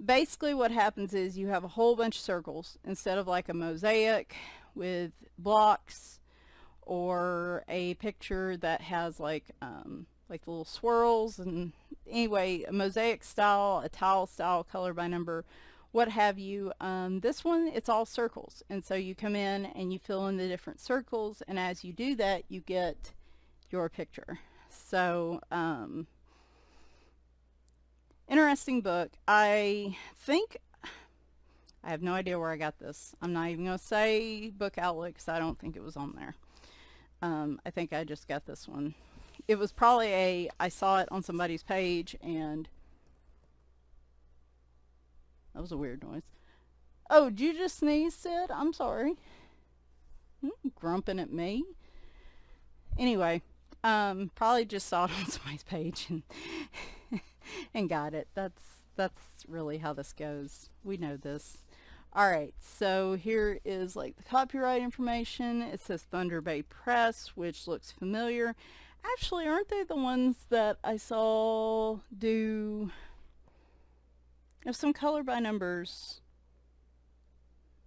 basically what happens is you have a whole bunch of circles instead of like a mosaic with blocks or a picture that has like little swirls. And anyway, a mosaic style, a tile style, color by number, what have you. This one, it's all circles, and so you come in and you fill in the different circles, and as you do that you get your picture. So interesting book. I think I have no idea where I got this. I'm not even gonna say Book Outlet because I don't think it was on there. I think I just got this one. It was probably I saw it on somebody's page, and that was a weird noise. Oh, did you just sneeze, Sid? I'm sorry. Grumping at me. Anyway, probably just saw it on somebody's page and and got it. That's really how this goes. We know this. All right, so here is like the copyright information. It says Thunder Bay Press, which looks familiar. Actually, aren't they the ones that I saw do some color by numbers?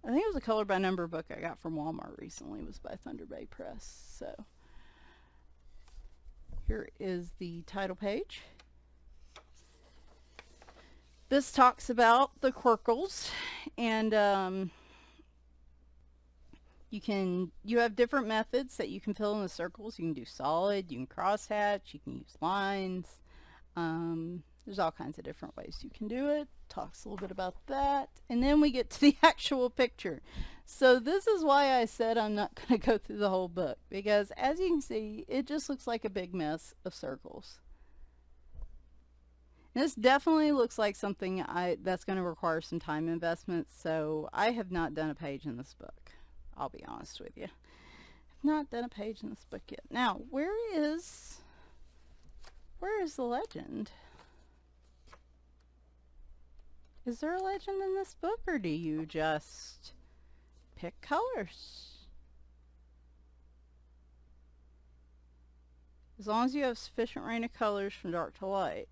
I think it was a color by number book I got from Walmart recently. It was by Thunder Bay Press. So here is the title page. This talks about the Querkles, and you have different methods that you can fill in the circles. You can do solid, you can crosshatch, you can use lines. There's all kinds of different ways you can do it. Talks a little bit about that, and then we get to the actual picture. So this is why I said I'm not going to go through the whole book, because as you can see, it just looks like a big mess of circles. This definitely looks like something that's going to require some time investment, so I have not done a page in this book. I'll be honest with you. I've not done a page in this book yet. Now, where is the legend? Is there a legend in this book, or do you just pick colors? As long as you have sufficient range of colors from dark to light.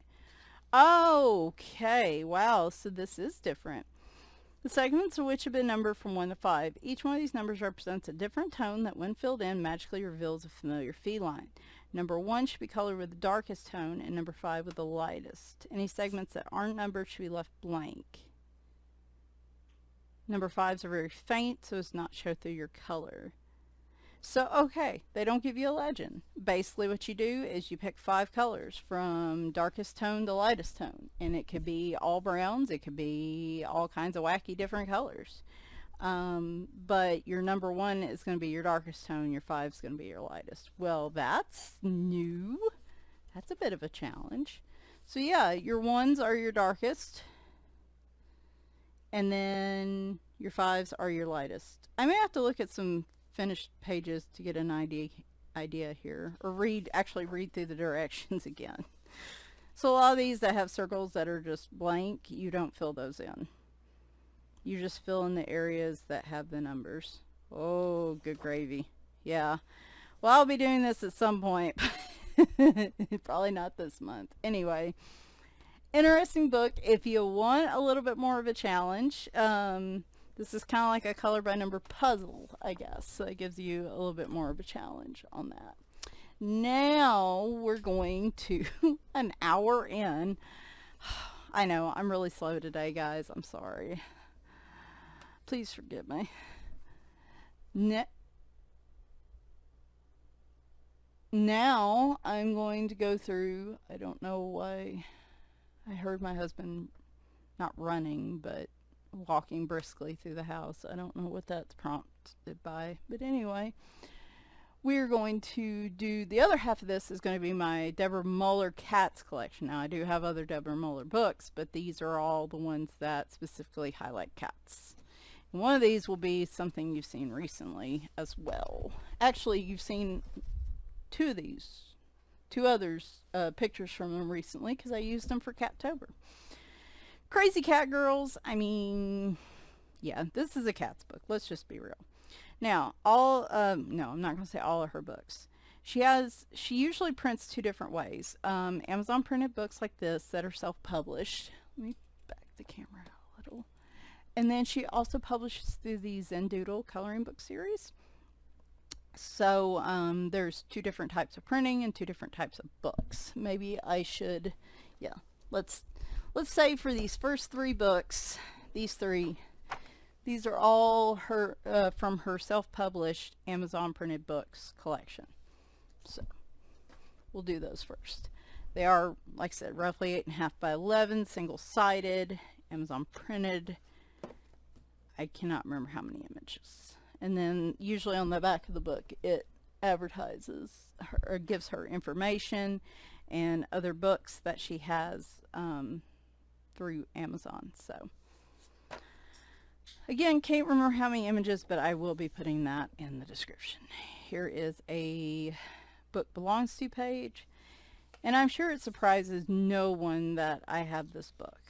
Okay, wow, so this is different. The segments of which have been numbered from 1 to 5. Each one of these numbers represents a different tone that, when filled in, magically reveals a familiar feline. Number 1 should be colored with the darkest tone, and number 5 with the lightest. Any segments that aren't numbered should be left blank. Number 5s are very faint, so as not show through your color. So, okay, they don't give you a legend. Basically what you do is you pick 5 colors from darkest tone to lightest tone. And it could be all browns, it could be all kinds of wacky different colors. But your number 1 is going to be your darkest tone, your 5 is going to be your lightest. Well, that's new. That's a bit of a challenge. So yeah, your 1s are your darkest. And then your 5s are your lightest. I may have to look at some finished pages to get an idea here, or actually read through the directions again. So a lot of these that have circles that are just blank, you don't fill those in. You just fill in the areas that have the numbers. Oh, good gravy. Yeah. Well, I'll be doing this at some point. Probably not this month. Anyway, interesting book. If you want a little bit more of a challenge, this is kind of like a color by number puzzle, I guess. So it gives you a little bit more of a challenge on that. Now we're going to an hour in. I know, I'm really slow today, guys. I'm sorry. Please forgive me. Now I'm going to go through, I don't know why, I heard my husband not running, but walking briskly through the house. I don't know what that's prompted by, but anyway, we're going to do the other half of this is going to be my Deborah Muller cats collection. Now I do have other Deborah Muller books, but these are all the ones that specifically highlight cats. And one of these will be something you've seen recently as well. Actually, you've seen two others pictures from them recently because I used them for Cattober. Crazy Cat Girls, I mean, yeah, this is a cat's book. Let's just be real. Now, no, I'm not going to say all of her books. She usually prints 2 different ways. Amazon printed books like this that are self-published. Let me back the camera out a little. And then she also publishes through the Zendoodle coloring book series. So there's 2 different types of printing and 2 different types of books. Maybe I should, yeah, let's say for these first 3 books, these are all her from her self-published Amazon printed books collection. So we'll do those first. They are, like I said, roughly 8.5 by 11, single-sided, Amazon printed. I cannot remember how many images. And then usually on the back of the book, it advertises her, or gives her information and other books that she has through Amazon. So again, can't remember how many images, but I will be putting that in the description. Here is a book belongs to page, and I'm sure it surprises no one that I have this book.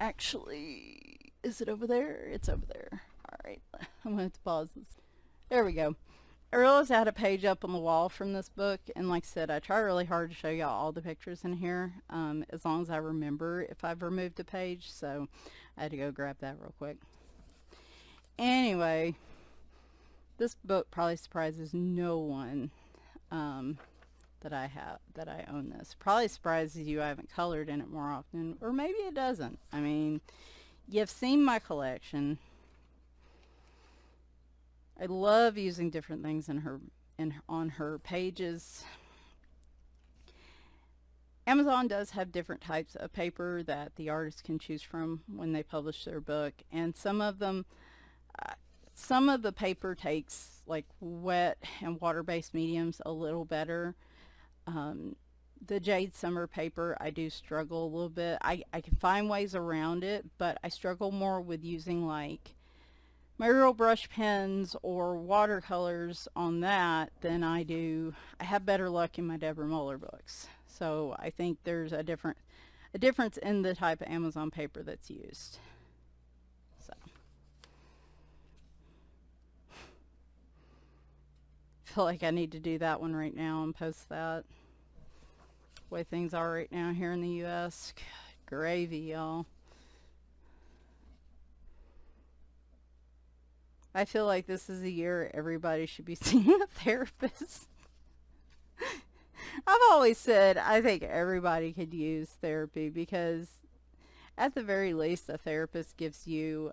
Actually, is it over there? It's over there. Alright, I'm going to have to pause this. There we go. I realized I had a page up on the wall from this book, and like I said, I try really hard to show y'all all the pictures in here, as long as I remember if I've removed a page, so I had to go grab that real quick. Anyway, this book probably surprises no one that I own this. Probably surprises you I haven't colored in it more often, or maybe it doesn't. I mean, you've seen my collection. I love using different things on her pages. Amazon does have different types of paper that the artist can choose from when they publish their book, and some of them, some of the paper takes like wet and water-based mediums a little better. The Jade Summer paper, I do struggle a little bit. I can find ways around it, but I struggle more with using like my real brush pens or watercolors on that than I do. I have better luck in my Deborah Muller books. So I think there's a difference in the type of Amazon paper that's used. So I feel like I need to do that one right now and post that. The way things are right now here in the US. Gravy, y'all. I feel like this is a year everybody should be seeing a therapist. I've always said I think everybody could use therapy because at the very least a therapist gives you,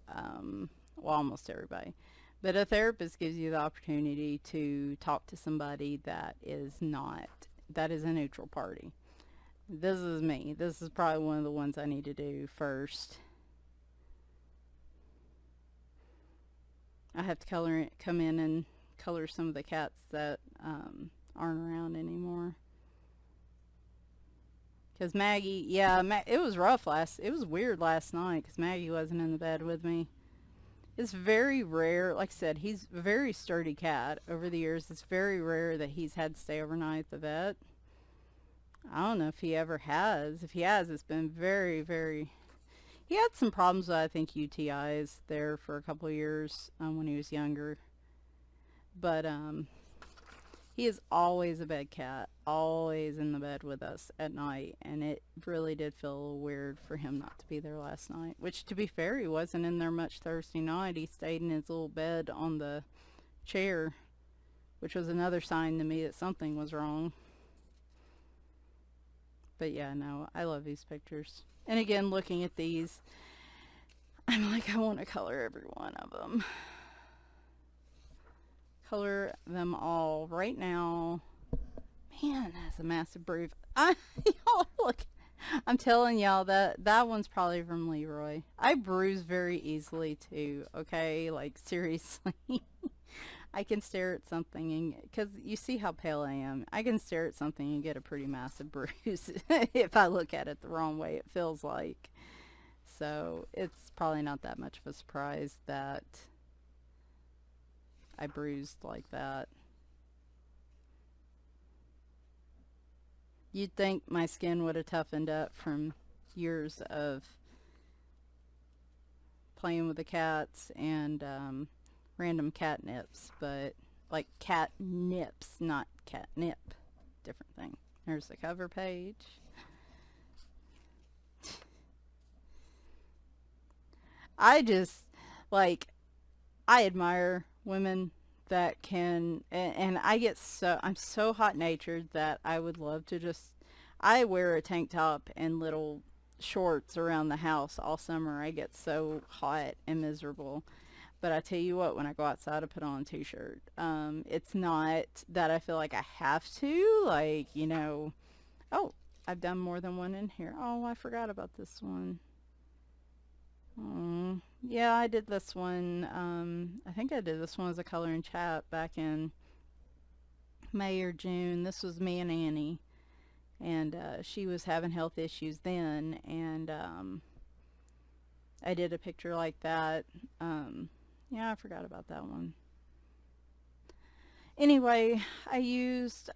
well, almost everybody, but a therapist gives you the opportunity to talk to somebody that is a neutral party. This is me. This is probably one of the ones I need to do first. I have to come in and color some of the cats that aren't around anymore. Because Maggie, yeah, it was rough it was weird last night because Maggie wasn't in the bed with me. It's very rare, like I said, he's a very sturdy cat. Over the years, it's very rare that he's had to stay overnight at the vet. I don't know if he ever has. If he has, it's been very, very... He had some problems with, I think, UTIs there for a couple of years when he was younger. But he is always a bed cat, always in the bed with us at night. And it really did feel a little weird for him not to be there last night. Which, to be fair, he wasn't in there much Thursday night. He stayed in his little bed on the chair, which was another sign to me that something was wrong. But yeah, no, I love these pictures. And again, looking at these, I'm like, I want to color every one of them. Color them all right now. Man, that's a massive bruise. Y'all look. I'm telling y'all that one's probably from Leroy. I bruise very easily too. Okay, like seriously. I can stare at something and, because you see how pale I am, I can stare at something and get a pretty massive bruise if I look at it the wrong way, it feels like. So it's probably not that much of a surprise that I bruised like that. You'd think my skin would have toughened up from years of playing with the cats and random catnips, but like catnips, not catnip. Different thing. There's the cover page. I just, like, I admire women that can, and I'm so hot-natured that I would love to just, I wear a tank top and little shorts around the house all summer. I get so hot and miserable. But I tell you what, when I go outside, I put on a t-shirt. It's not that I feel like I have to, like, you know. Oh, I've done more than one in here. Oh, I forgot about this one. Yeah, I did this one. I think I did this one as a color and chat back in May or June. This was me and Annie. And she was having health issues then. And I did a picture like that. Yeah, I forgot about that one. Anyway, I used,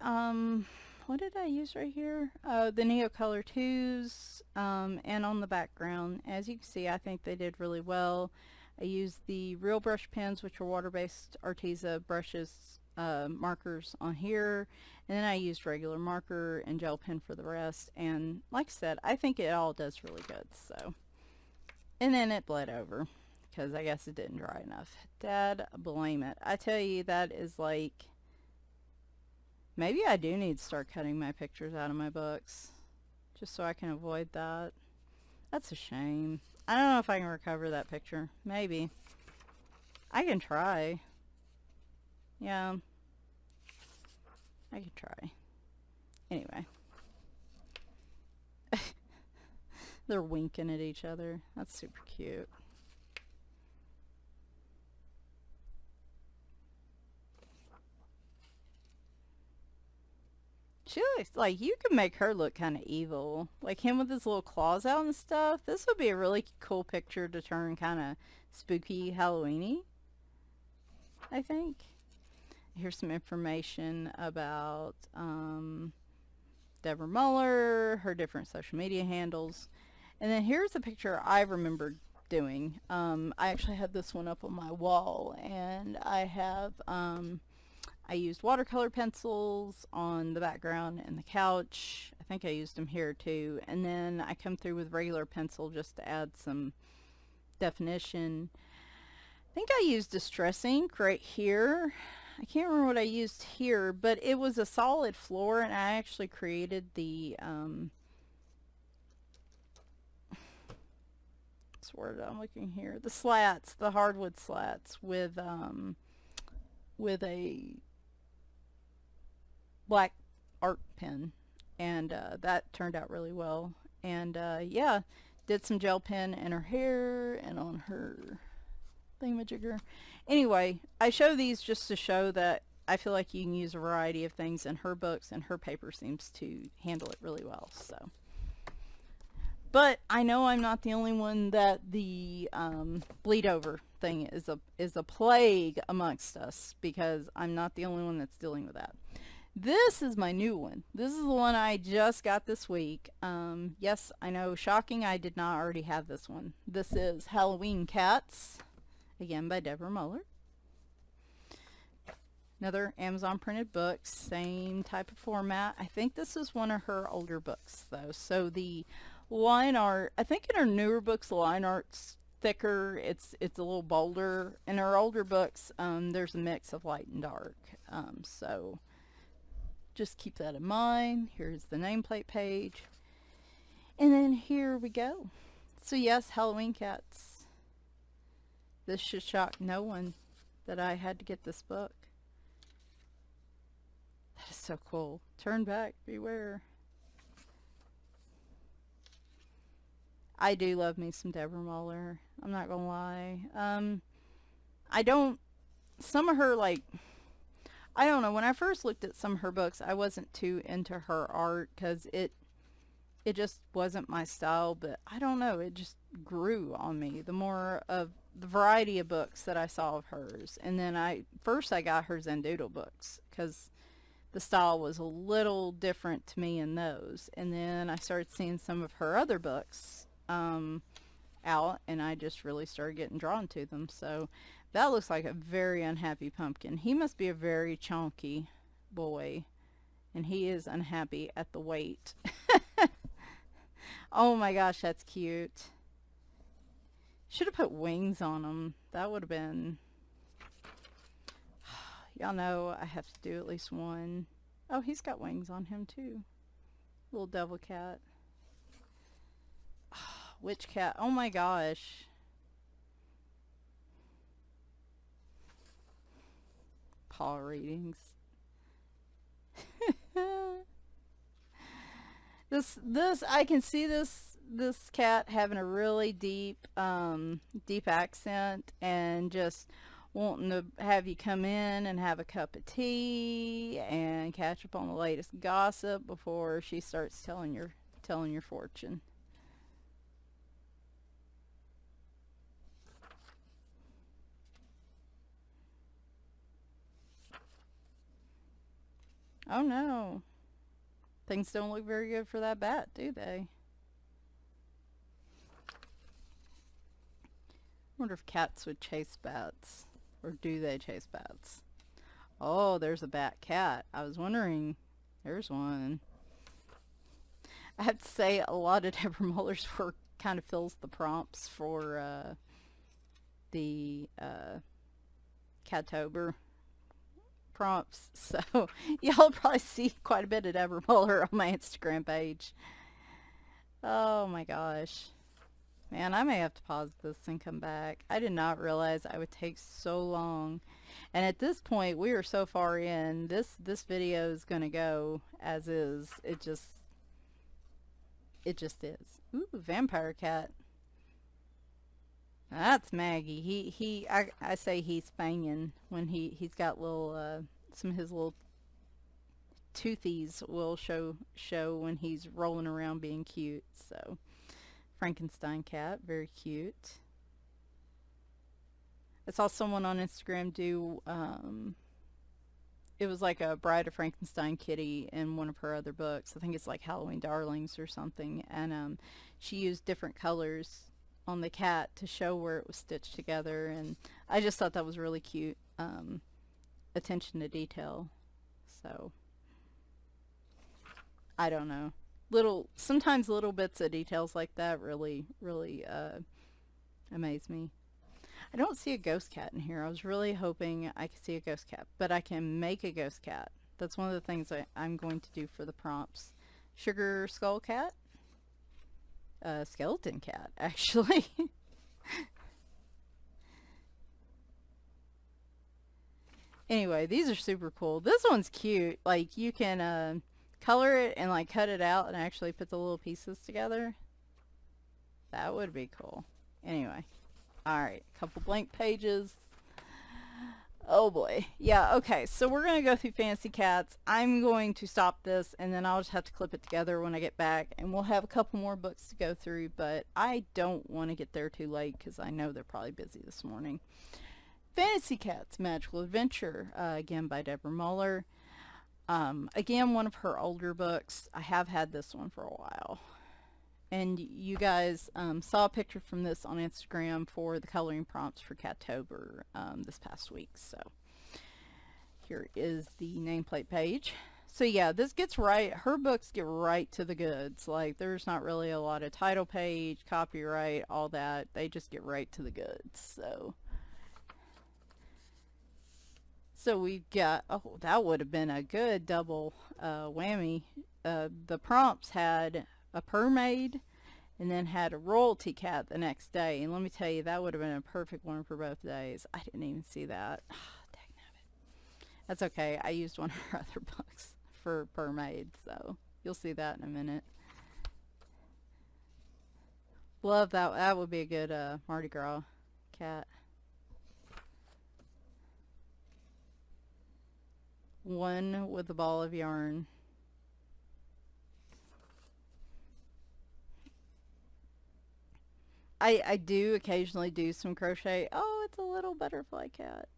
what did I use right here? The Neocolor 2s, and on the background. As you can see, I think they did really well. I used the Real Brush pens, which are water-based Arteza brushes, markers on here, and then I used regular marker and gel pen for the rest. And like I said, I think it all does really good. So, and then it bled over because I guess it didn't dry enough. Dad, blame it. I tell you, that is like, maybe I do need to start cutting my pictures out of my books just so I can avoid that. That's a shame. I don't know if I can recover that picture. Maybe. I can try. Yeah. I could try. Anyway. They're winking at each other. That's super cute. She looks like, you could make her look kind of evil. Like him with his little claws out and stuff. This would be a really cool picture to turn kind of spooky Halloween-y, I think. Here's some information about Deborah Muller, her different social media handles. And then here's a picture I remembered doing. I actually had this one up on my wall, and I have... I used watercolor pencils on the background and the couch. I think I used them here too. And then I come through with regular pencil just to add some definition. I think I used distress ink right here. I can't remember what I used here, but it was a solid floor, and I actually created the what's the word I'm looking here? The slats, the hardwood slats with a black art pen, and that turned out really well. And yeah, did some gel pen in her hair and on her thingamajigger. Anyway, I show these just to show that I feel like you can use a variety of things in her books, and her paper seems to handle it really well. So, but I know I'm not the only one that the bleed over thing is a plague amongst us, because I'm not the only one that's dealing with that. This is my new one. This is the one I just got this week. Yes, I know, shocking, I did not already have this one. This is Halloween Cats, again by Deborah Muller. Another Amazon printed book, same type of format. I think this is one of her older books though. So the line art, I think in her newer books the line art's thicker, it's a little bolder. In her older books, there's a mix of light and dark. So just keep that in mind. Here's the nameplate page. And then here we go. So yes, Halloween Cats. This should shock no one that I had to get this book. That is so cool. Turn back, beware. I do love me some Deborah Muller. I'm not gonna lie. Some of her, like, I don't know, when I first looked at some of her books, I wasn't too into her art because it just wasn't my style, but I don't know, it just grew on me the more of the variety of books that I saw of hers. And then I got her Zendoodle books because the style was a little different to me in those. And then I started seeing some of her other books out, and I just really started getting drawn to them. So that looks like a very unhappy pumpkin. He must be a very chunky boy, and he is unhappy at the weight. Oh my gosh, that's cute. Should have put wings on him. That would have been... Y'all know I have to do at least one. Oh, he's got wings on him too. Little devil cat. Witch cat. Oh my gosh. Paw readings. This I can see this cat having a really deep accent, and just wanting to have you come in and have a cup of tea and catch up on the latest gossip before she starts telling your fortune. Oh no. Things don't look very good for that bat, do they? I wonder if cats would chase bats. Or do they chase bats? Oh, there's a bat cat. I was wondering. There's one. I have to say, a lot of Deborah Muller's work kind of fills the prompts for the Cattober prompts. So, y'all probably see quite a bit of Deborah Muller on my Instagram page. Oh my gosh. Man, I may have to pause this and come back. I did not realize I would take so long. And at this point, we are so far in. This video is going to go as is. It just is. Ooh, vampire cat. That's Maggie. I say he's fanging when he's got little some of his little toothies will show when he's rolling around being cute. So Frankenstein cat, very cute. I saw someone on Instagram do it was like a Bride of Frankenstein kitty in one of her other books. I think it's like Halloween Darlings or something, and she used different colors on the cat to show where it was stitched together, and I just thought that was really cute. Attention to detail. So I don't know, sometimes little bits of details like that really amaze me. I don't see a ghost cat in here. I was really hoping I could see a ghost cat, but I can make a ghost cat. That's one of the things I'm going to do for the prompts. Sugar skull cat? Skeleton cat, actually. Anyway, these are super cool. This one's cute. Like, you can color it and like cut it out and actually put the little pieces together. That would be cool. Anyway. Alright, a couple blank pages. Oh boy. Yeah, okay, so we're going to go through Fantasy Cats. I'm going to stop this and then I'll just have to clip it together when I get back. And we'll have a couple more books to go through, but I don't want to get there too late because I know they're probably busy this morning. Fantasy Cats, Magical Adventure, again by Deborah Muller. Again, one of her older books. I have had this one for a while. And you guys saw a picture from this on Instagram for the coloring prompts for Cattober this past week. So here is the nameplate page. So yeah, this gets right. Her books get right to the goods. Like, there's not really a lot of title page, copyright, all that. They just get right to the goods. So we've got, oh, that would have been a good double whammy. The prompts had a Mermaid and then had a royalty cat the next day, and let me tell you, that would have been a perfect one for both days. I didn't even see that. Dagnabbit. That's okay, I used one of her other books for Mermaid, so you'll see that in a minute. Love that. That would be a good Mardi Gras cat. One with a ball of yarn. I do occasionally do some crochet. Oh, it's a little butterfly cat.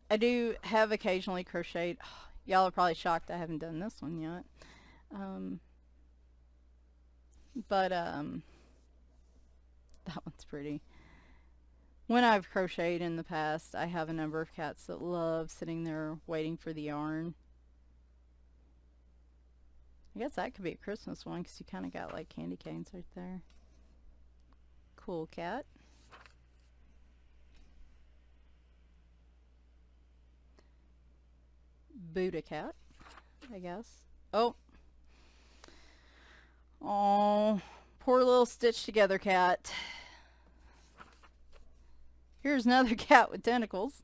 I do have occasionally crocheted. Oh, y'all are probably shocked I haven't done this one yet. That one's pretty. When I've crocheted in the past, I have a number of cats that love sitting there waiting for the yarn. I guess that could be a Christmas one because you kind of got like candy canes right there. Cool cat. Buddha cat, I guess. Oh, poor little stitched together cat. Here's another cat with tentacles.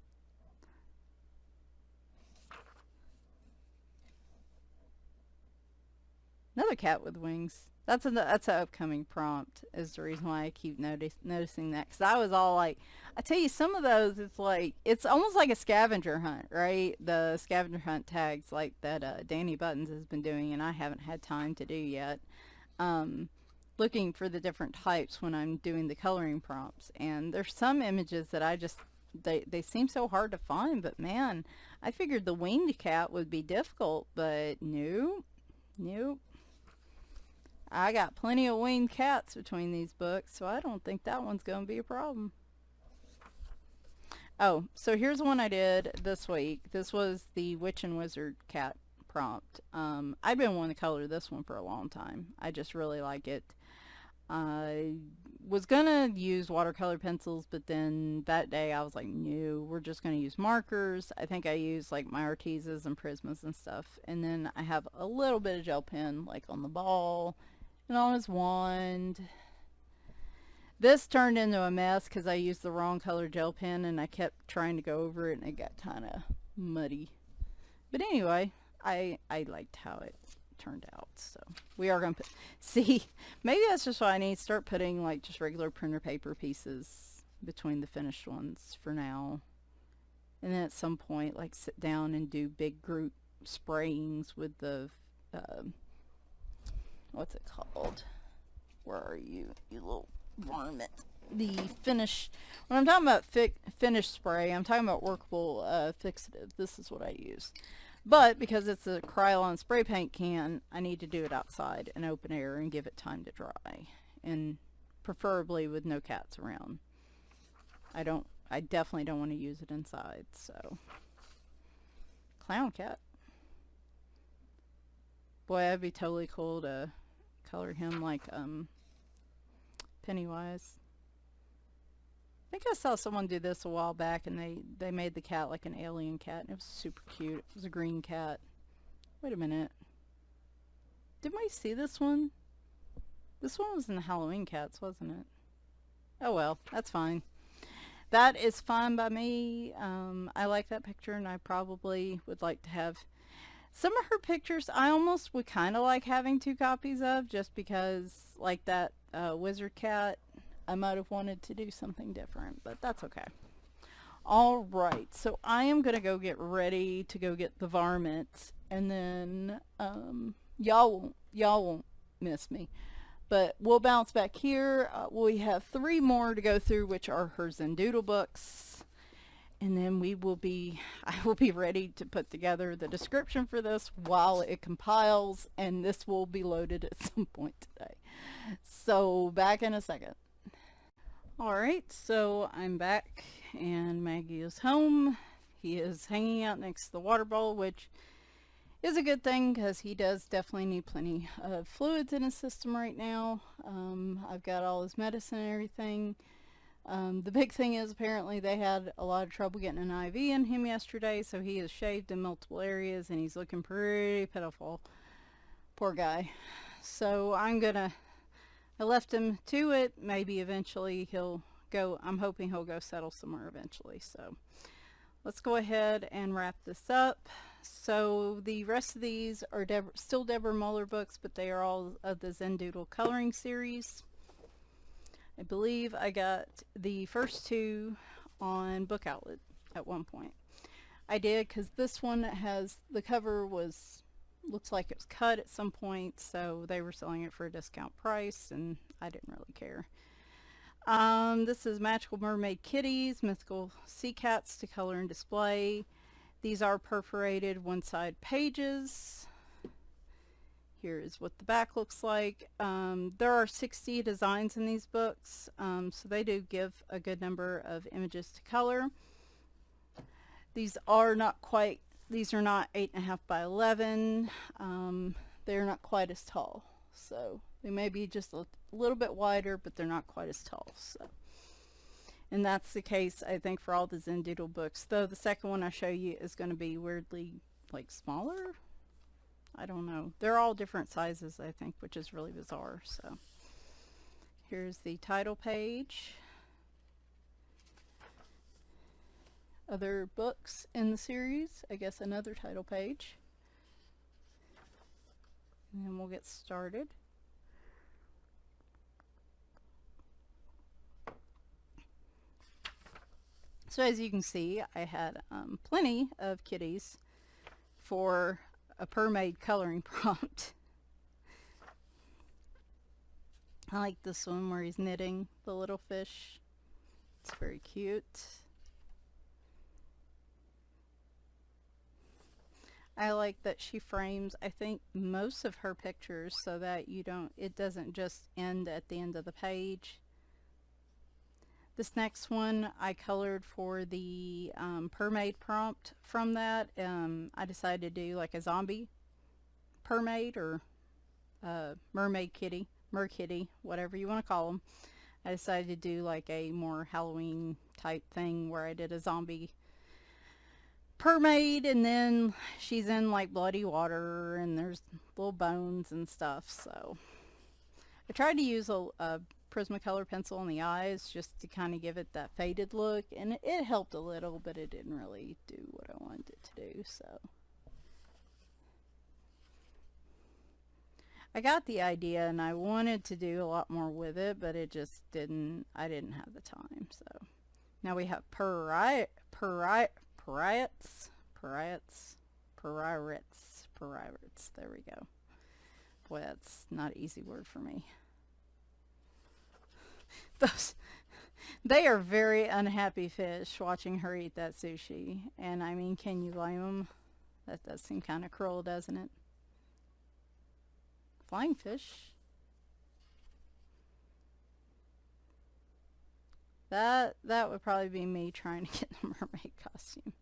Another cat with wings. That's an upcoming prompt, is the reason why I keep noticing that. Because I was all like, I tell you, some of those, it's like, it's almost like a scavenger hunt, right? The scavenger hunt tags like that Danny Buttons has been doing, and I haven't had time to do yet. Looking for the different types when I'm doing the coloring prompts. And there's some images that I just, they seem so hard to find, but man, I figured the winged cat would be difficult, but nope. I got plenty of weaned cats between these books, so I don't think that one's going to be a problem. Oh, so here's one I did this week. This was the Witch and Wizard cat prompt. I've been wanting to color this one for a long time. I just really like it. I was gonna use watercolor pencils, but then that day I was like, no, we're just gonna use markers. I think I used like my Arteezas and Prismas and stuff, and then I have a little bit of gel pen like on the ball and on his wand. This turned into a mess because I used the wrong color gel pen and I kept trying to go over it and it got kind of muddy. But anyway, I liked how it turned out, so we are going to see, maybe that's just why I need to start putting like just regular printer paper pieces between the finished ones for now, and then at some point like sit down and do big group sprayings with the what's it called, where are you little varmint, the finish, when I'm talking about finish spray, I'm talking about workable fixative. This is what I use. But because it's a Krylon spray paint can, I need to do it outside in open air and give it time to dry. And preferably with no cats around. I definitely don't want to use it inside, so. Clown cat. Boy, that'd be totally cool to color him like Pennywise. I think I saw someone do this a while back, and they made the cat like an alien cat, and it was super cute. It was a green cat. Wait a minute. Didn't we see this one? This one was in the Halloween Cats, wasn't it? Oh well, that's fine. That is fine by me. I like that picture, and I probably would like to have some of her pictures. I almost would kind of like having 2 copies of, just because, like that wizard cat, I might have wanted to do something different, but that's okay. Alright, so I am going to go get ready to go get the varmints, and then y'all won't miss me. But we'll bounce back here. We have 3 more to go through, which are her Zendoodle books. And then I will be ready to put together the description for this while it compiles, and this will be loaded at some point today. So back in a second. Alright, so I'm back and Maggie is home. He is hanging out next to the water bowl, which is a good thing because he does definitely need plenty of fluids in his system right now. I've got all his medicine and everything. The big thing is apparently they had a lot of trouble getting an IV in him yesterday, so he is shaved in multiple areas and he's looking pretty pitiful. Poor guy. So I left him to it. Maybe eventually he'll go, I'm hoping he'll go settle somewhere eventually. So let's go ahead and wrap this up. So the rest of these are still Deborah Muller books, but they are all of the Zendoodle coloring series. I believe I got the first 2 on Book Outlet at one point. I did, because this one has, the cover looks like it was cut at some point, so they were selling it for a discount price, and I didn't really care. This is Magical Mermaid Kitties, Mythical Sea Cats to color and display. These are perforated one-side pages. Here is what the back looks like. There are 60 designs in these books, so they do give a good number of images to color. These are not 8.5 by 11. They're not quite as tall, so they may be just a little bit wider, but they're not quite as tall. So, and that's the case, I think, for all the Zendoodle books. Though the second one I show you is going to be weirdly like smaller. I don't know. They're all different sizes, I think, which is really bizarre. So here's the title page. Other books in the series, I guess another title page. And then we'll get started. So as you can see, I had plenty of kitties for a Mermaid coloring prompt. I like this one where he's knitting the little fish. It's very cute. I like that she frames, I think, most of her pictures so that it doesn't just end at the end of the page. This next one I colored for the Mermaid prompt from that. I decided to do like a zombie Mermaid or Mermaid Kitty, Merkitty, whatever you want to call them. I decided to do like a more Halloween type thing where I did a zombie Mermaid, and then she's in like bloody water and there's little bones and stuff. So I tried to use a Prismacolor pencil on the eyes just to kind of give it that faded look, and it helped a little, but it didn't really do what I wanted it to do. So I got the idea and I wanted to do a lot more with it, but I didn't have the time. So now we have Pariets. There we go. Boy, that's not an easy word for me. They are very unhappy fish watching her eat that sushi. And I mean, can you blame them? That does seem kind of cruel, doesn't it? Flying fish. That would probably be me trying to get the mermaid costume.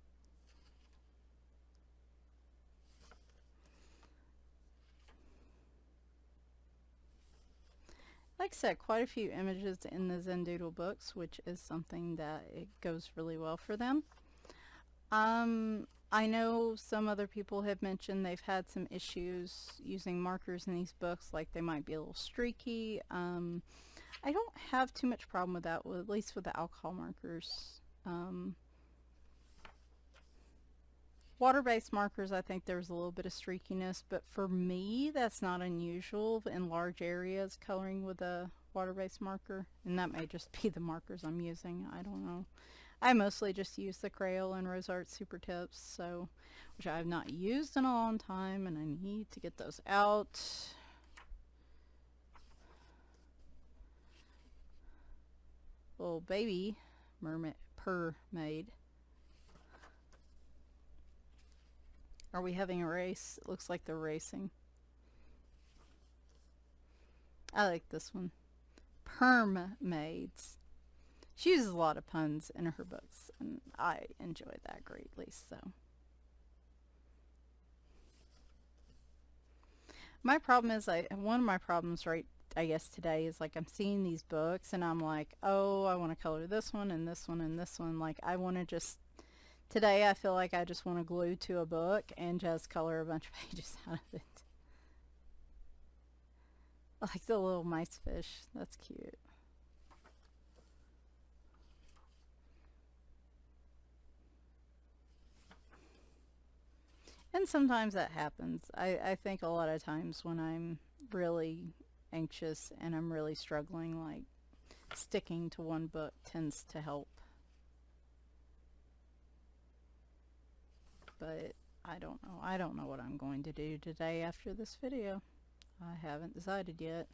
Like I said, quite a few images in the Zendoodle books, which is something that it goes really well for them. I know some other people have mentioned they've had some issues using markers in these books, like they might be a little streaky. I don't have too much problem with that, at least with the alcohol markers. Water-based markers, I think there's a little bit of streakiness, but for me, that's not unusual in large areas coloring with a water-based marker. And that may just be the markers I'm using. I don't know. I mostly just use the Crayola and RoseArt Super Tips, which I have not used in a long time, and I need to get those out. Little baby mermaid. Are we having a race? It looks like they're racing. I like this one. Permaids. She uses a lot of puns in her books, and I enjoy that greatly, so. My problem is, one of my problems I guess today is like I'm seeing these books and I'm like, oh, I want to color this one and this one and this one. Like I want to today I feel like I just want to glue to a book and just color a bunch of pages out of it. I like the little mice fish. That's cute. And sometimes that happens. I think a lot of times when I'm really anxious and I'm really struggling, like sticking to one book tends to help. But I don't know. I don't know what I'm going to do today after this video. I haven't decided yet.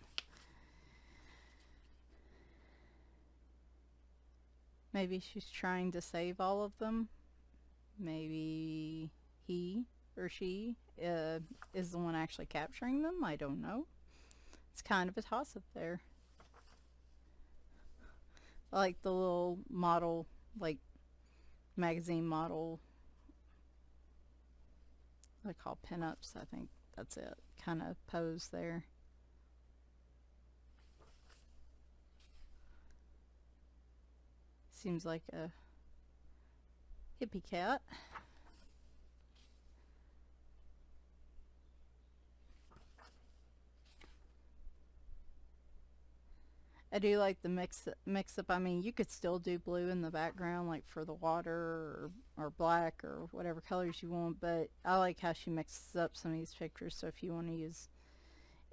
Maybe she's trying to save all of them. Maybe he or she is the one actually capturing them. I don't know. It's kind of a toss-up there. I like the little model, like magazine model, they call pinups, I think that's it, kind of pose there. Seems like a hippie cat. I do like the mix up. I mean, you could still do blue in the background, like for the water, or black, or whatever colors you want, but I like how she mixes up some of these pictures. So if you want to use,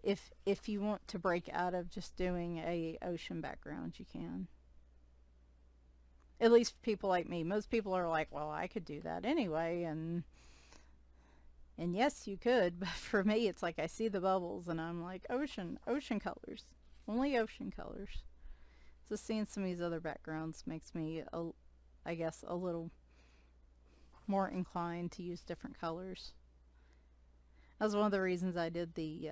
if you want to break out of just doing a ocean background, you can. At least people like me. Most people are like, well, I could do that anyway, and yes, you could, but for me, it's like I see the bubbles, and I'm like, ocean colors. Only ocean colors. So seeing some of these other backgrounds makes me, I guess, a little more inclined to use different colors. That's one of the reasons I did the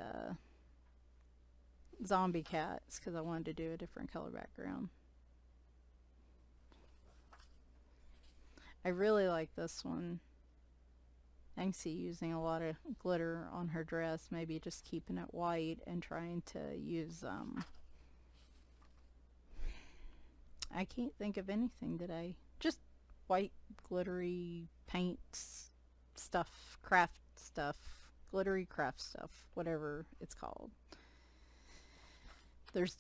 zombie cats, because I wanted to do a different color background. I really like this one. I can see using a lot of glitter on her dress, maybe just keeping it white and trying to use, I can't think of anything today. Just white glittery paints stuff, craft stuff, glittery craft stuff, whatever it's called. There's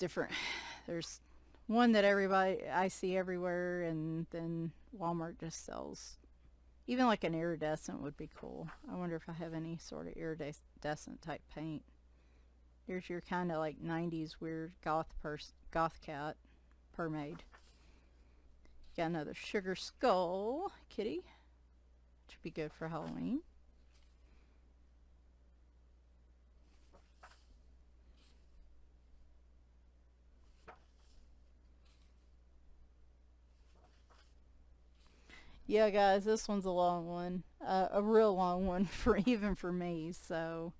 one that I see everywhere, and then Walmart just sells. Even like an iridescent would be cool. I wonder if I have any sort of iridescent type paint. Here's your kind of like 90s weird goth cat, Mermaid. Got another sugar skull kitty. Should be good for Halloween. Yeah, guys, this one's a long one. A real long one even for me, so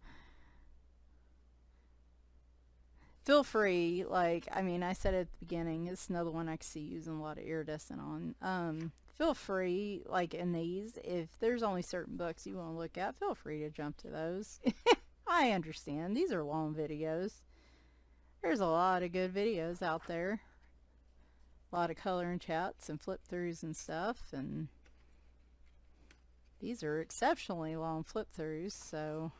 feel free. Like, I mean, I said at the beginning, it's another one I can see using a lot of iridescent on. Feel free, like in these, if there's only certain books you want to look at, feel free to jump to those. I understand. These are long videos. There's a lot of good videos out there. A lot of coloring chats and flip throughs and stuff, and these are exceptionally long flip throughs, so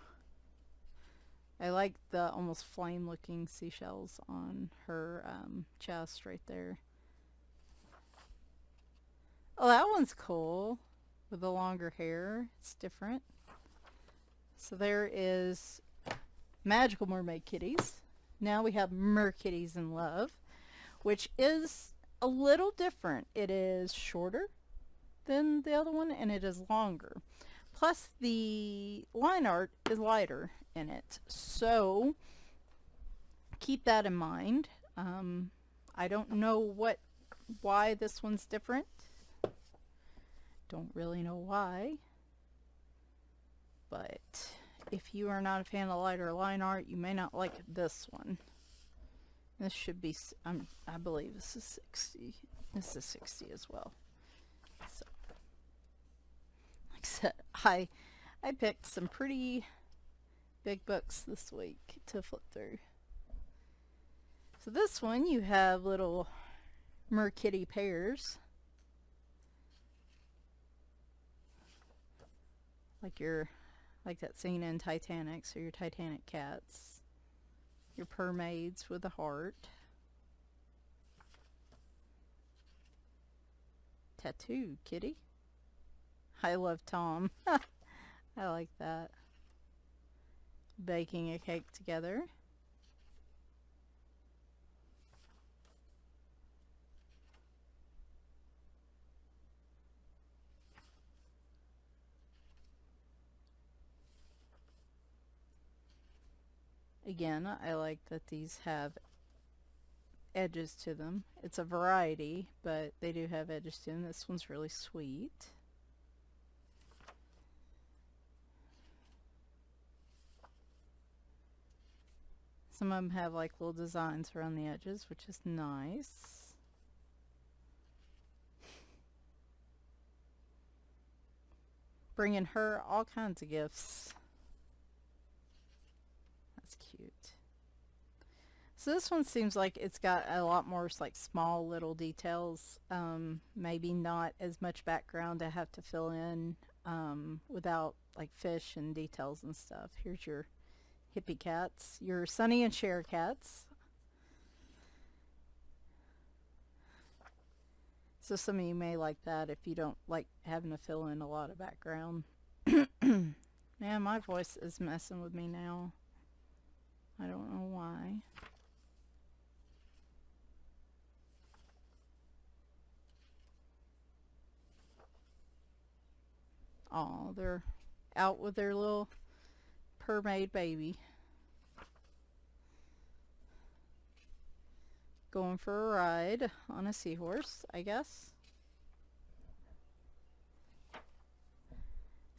I like the almost flame looking seashells on her chest right there. Oh, that one's cool with the longer hair. It's different. So there is Magical Mermaid Kitties. Now we have Merkitties in Love, which is a little different. It is shorter than the other one, and it is longer. Plus, the line art is lighter in it. So, keep that in mind. I don't know why this one's different. Don't really know why. But, if you are not a fan of lighter line art, you may not like this one. This should be, I believe this is 60. This is 60 as well. So, like I said, I picked some pretty big books this week to flip through. So this one, you have little Merkitty pairs. Like that scene in Titanic, so your Titanic cats. Your Mermaids with a heart. Tattoo kitty. I love Tom. I like that. Baking a cake together. Again, I like that these have edges to them. It's a variety, but they do have edges to them. This one's really sweet. Some of them have like little designs around the edges, which is nice. Bringing her all kinds of gifts. That's cute. So this one seems like it's got a lot more like small little details. Maybe not as much background to have to fill in without like fish and details and stuff. Here's your hippie cats, your Sunny and Cher cats. So some of you may like that if you don't like having to fill in a lot of background. Man, my voice is messing with me now. I don't know why. Oh, they're out with their little Mermaid baby. Going for a ride on a seahorse, I guess.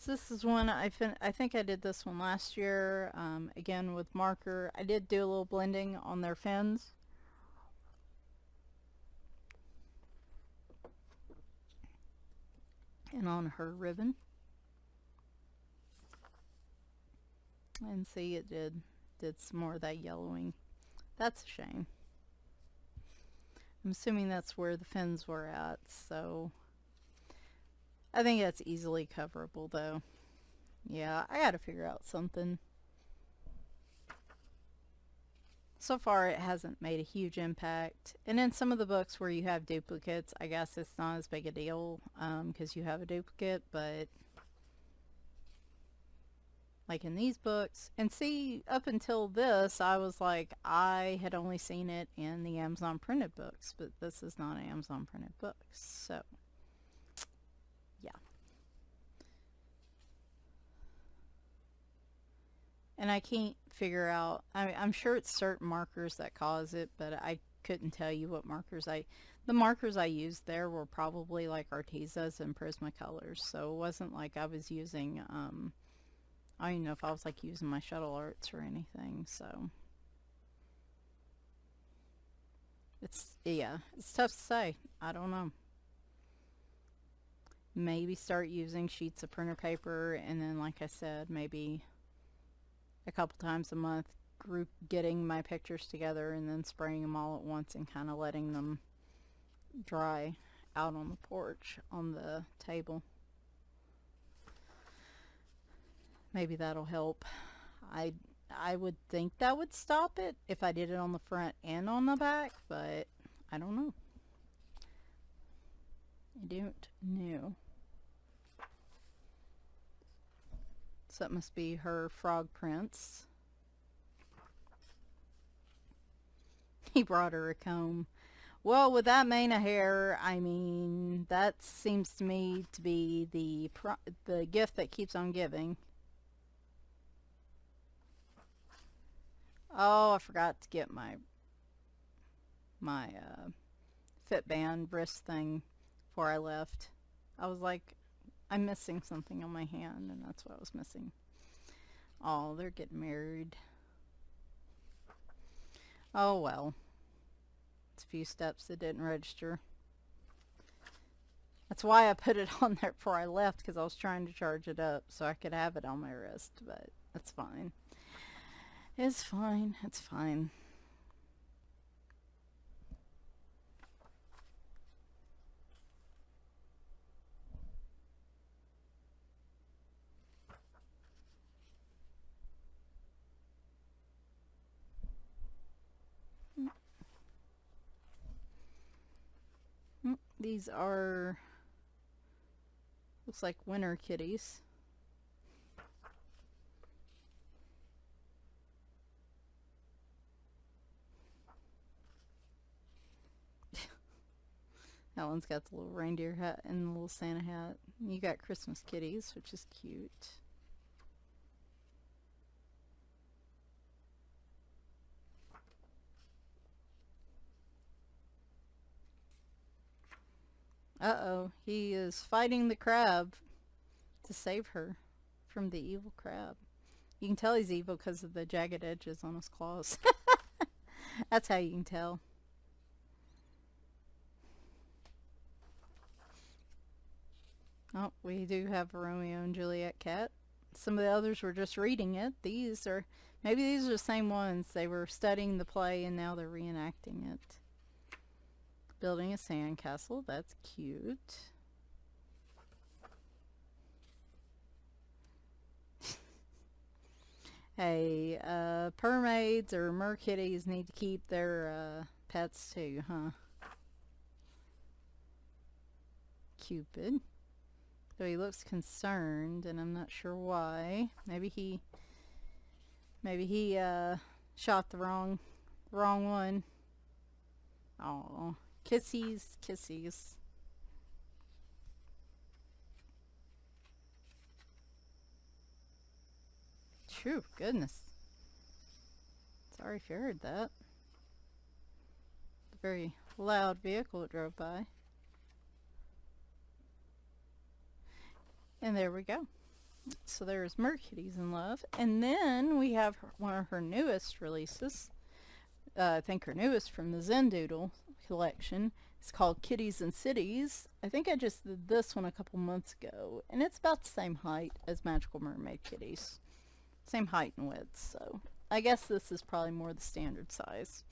So this is one I think I did this one last year, again with marker. I did do a little blending on their fins. And on her ribbon. And see, it did some more of that yellowing. That's a shame. I'm assuming that's where the fins were at, so I think that's easily coverable though. Yeah, I gotta figure out something. So far it hasn't made a huge impact. And in some of the books where you have duplicates, I guess it's not as big a deal because you have a duplicate, but like in these books, and see, up until this, I was like, I had only seen it in the Amazon printed books, but this is not an Amazon printed book, so yeah. And I can't figure out, I'm sure it's certain markers that cause it, but I couldn't tell you what markers the markers I used there were probably like Artesa's and Prismacolors, so it wasn't like I was using, I don't even know if I was like using my Shuttle Arts or anything, so yeah, it's tough to say. I don't know. Maybe start using sheets of printer paper, and then like I said, maybe a couple times a month getting my pictures together and then spraying them all at once and kind of letting them dry out on the porch on the table. Maybe that'll help. I would think that would stop it if I did it on the front and on the back, but I don't know. I don't know. So that must be her frog prints. He brought her a comb. Well, with that mane of hair, I mean, that seems to me to be the gift that keeps on giving. Oh, I forgot to get my fit band wrist thing before I left. I was like, I'm missing something on my hand, and that's what I was missing. Oh, they're getting married. Oh well. It's a few steps that didn't register. That's why I put it on there before I left, because I was trying to charge it up so I could have it on my wrist, but that's fine. It's fine. It's fine. These are, looks like winter kitties. That one's got the little reindeer hat and the little Santa hat. You got Christmas kitties, which is cute. Uh-oh, he is fighting the crab to save her from the evil crab. You can tell he's evil because of the jagged edges on his claws. That's how you can tell. Oh, we do have a Romeo and Juliet cat. Some of the others were just reading it. These are, maybe these are the same ones. They were studying the play and now they're reenacting it. Building a sandcastle. That's cute. Hey, mermaids or merkitties need to keep their pets too, huh? Cupid. So he looks concerned, and I'm not sure why. Maybe he shot the wrong one. Oh, kissies, kissies. Phew, goodness. Sorry if you heard that. A very loud vehicle that drove by. And there we go. So there's Merkitties in Love. And then we have one of her newest releases. I think her newest from the Zendoodle collection. It's called Kitties and Cities. I think I just did this one a couple months ago. And it's about the same height as Magical Mermaid Kitties. Same height and width. So I guess this is probably more the standard size.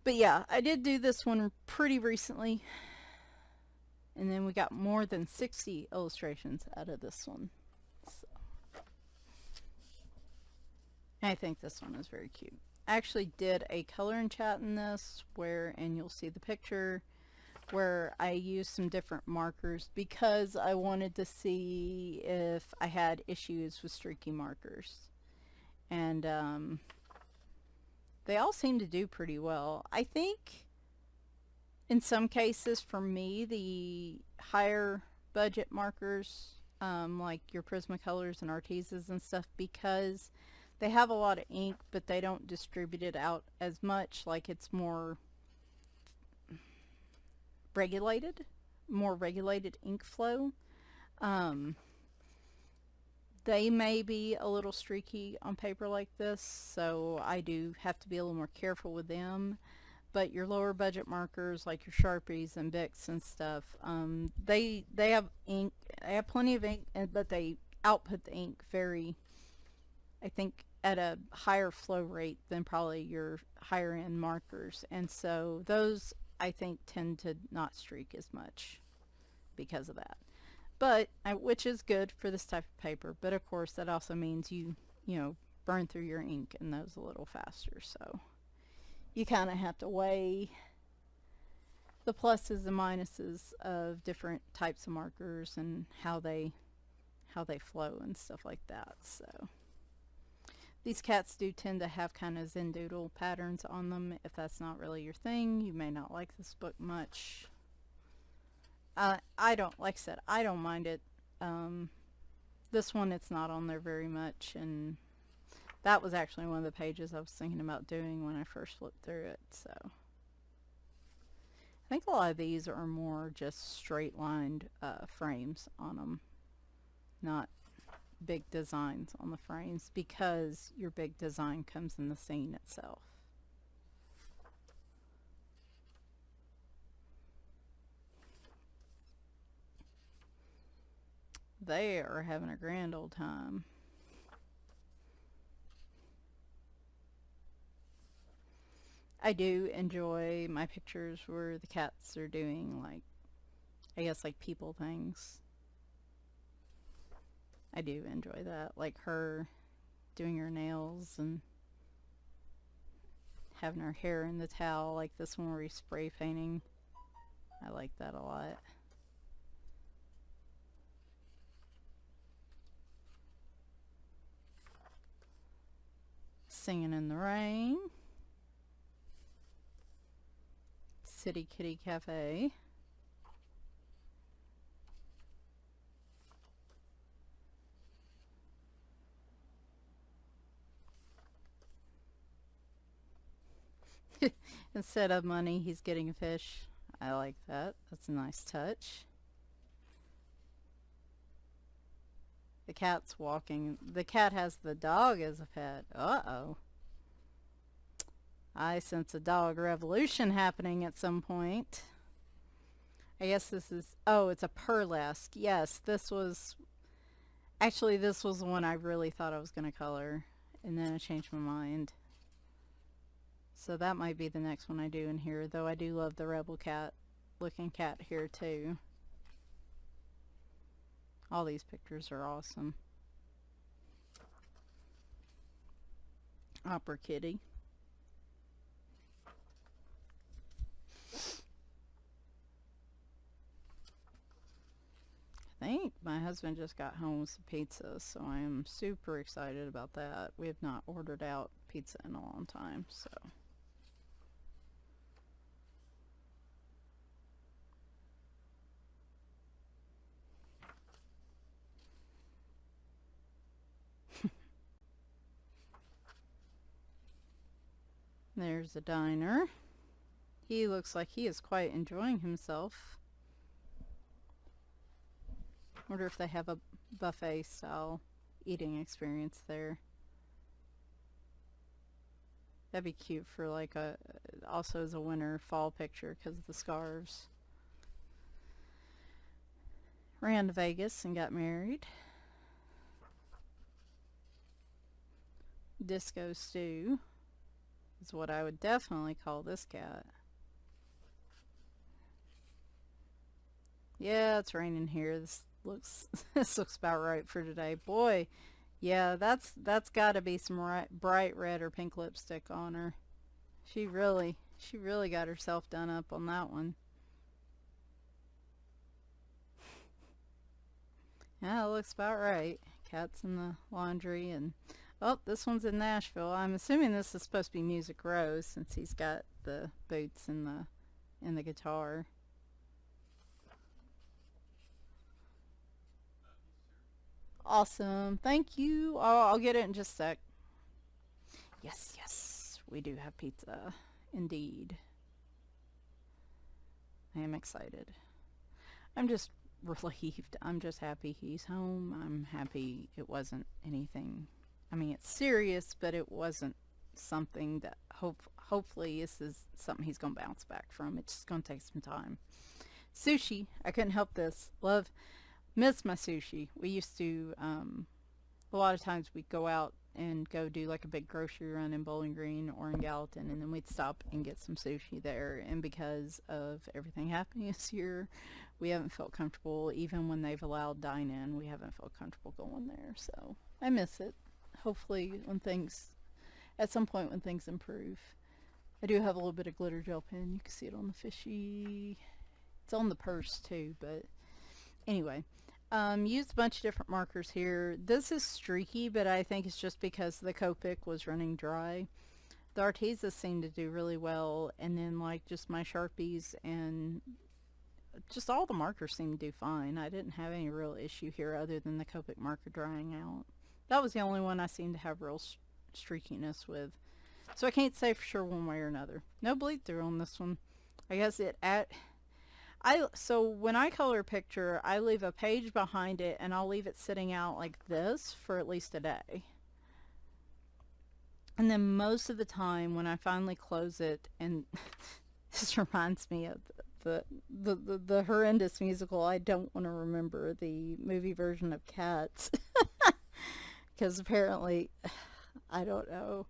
But yeah, I did do this one pretty recently. And then we got more than 60 illustrations out of this one. So I think this one is very cute. I actually did a coloring chat in this and you'll see the picture, where I used some different markers because I wanted to see if I had issues with streaky markers. And they all seem to do pretty well. I think in some cases, for me, the higher budget markers, like your Prismacolors and Artisas and stuff, because they have a lot of ink, but they don't distribute it out as much. Like, it's more regulated ink flow. They may be a little streaky on paper like this, so I do have to be a little more careful with them. But your lower budget markers, like your Sharpies and Bics and stuff, they have ink. They have plenty of ink, but they output the ink very, I think, at a higher flow rate than probably your higher end markers. And so those, I think, tend to not streak as much because of that. But which is good for this type of paper. But of course, that also means you burn through your ink in those a little faster. So you kind of have to weigh the pluses and minuses of different types of markers and how they flow and stuff like that. So these cats do tend to have kind of Zendoodle patterns on them. If that's not really your thing, you may not like this book much. Like I said, I don't mind it. This one, it's not on there very much, and that was actually one of the pages I was thinking about doing when I first flipped through it. So I think a lot of these are more just straight lined frames on them, not big designs on the frames, because your big design comes in the scene itself. They are having a grand old time. I do enjoy my pictures where the cats are doing, like, I guess, like people things. I do enjoy that, like her doing her nails and having her hair in the towel, like this one where he's spray painting. I like that a lot. Singing in the Rain. City Kitty Cafe. Instead of money, he's getting a fish. I like that. That's a nice touch. The cat's walking. The cat has the dog as a pet. Uh-oh. I sense a dog revolution happening at some point. I guess this is... Oh, it's a burlesque. Yes, this was... Actually, this was the one I really thought I was going to color. And then I changed my mind. So that might be the next one I do in here. Though I do love the rebel cat looking cat here too. All these pictures are awesome. Opera Kitty. I think my husband just got home with some pizza, so I am super excited about that. We have not ordered out pizza in a long time, so. There's the diner. He looks like he is quite enjoying himself. Wonder if they have a buffet style eating experience there. That'd be cute for like a, also as a winter fall picture because of the scarves. Ran to Vegas and got married. Disco Stew is what I would definitely call this cat. Yeah, it's raining here. This looks this looks about right for today. Boy, yeah, that's got to be some bright red or pink lipstick on her. She really got herself done up on that one. Yeah, it looks about right. Cat's in the laundry, and oh, this one's in Nashville. I'm assuming this is supposed to be Music Rose since he's got the boots and the guitar. Awesome. Thank you. I'll get it in just a sec. Yes, yes. We do have pizza. Indeed. I am excited. I'm just relieved. I'm just happy he's home. I'm happy it wasn't anything. I mean, it's serious, but it wasn't something that hopefully this is something he's going to bounce back from. It's just going to take some time. Sushi. I couldn't help this. Miss my sushi. We used to, a lot of times we'd go out and go do like a big grocery run in Bowling Green or in Gallatin, and then we'd stop and get some sushi there. And because of everything happening this year, we haven't felt comfortable, even when they've allowed dine-in, we haven't felt comfortable going there. So I miss it. Hopefully at some point when things improve. I do have a little bit of glitter gel pen. You can see it on the fishy. It's on the purse too, but anyway. Used a bunch of different markers here. This is streaky, but I think it's just because the Copic was running dry. The Arteza seemed to do really well, and then like just my Sharpies and just all the markers seemed to do fine. I didn't have any real issue here other than the Copic marker drying out. That was the only one I seemed to have real streakiness with. So I can't say for sure one way or another. No bleed through on this one. I guess so when I color a picture, I leave a page behind it and I'll leave it sitting out like this for at least a day. And then most of the time when I finally close it, and this reminds me of the horrendous musical, I don't want to remember, the movie version of Cats. Because apparently, I don't know.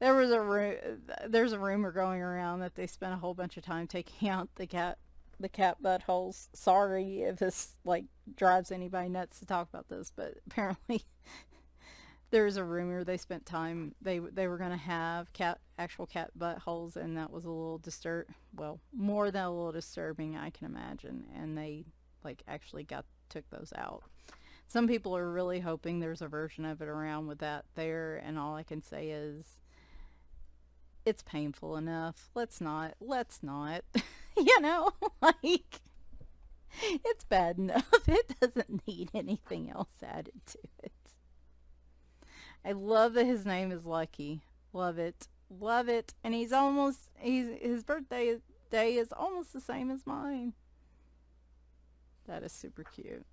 There's a rumor going around that they spent a whole bunch of time taking out the cat buttholes. Sorry if this like drives anybody nuts to talk about this, but apparently there's a rumor they spent time, they were going to have actual cat buttholes, and that was a little more than a little disturbing, I can imagine, and they like actually took those out. Some people are really hoping there's a version of it around with that there, and all I can say is it's painful enough. Let's not. You know, like, it's bad enough. It doesn't need anything else added to it. I love that his name is Lucky. Love it. Love it. And his birthday day is almost the same as mine. That is super cute.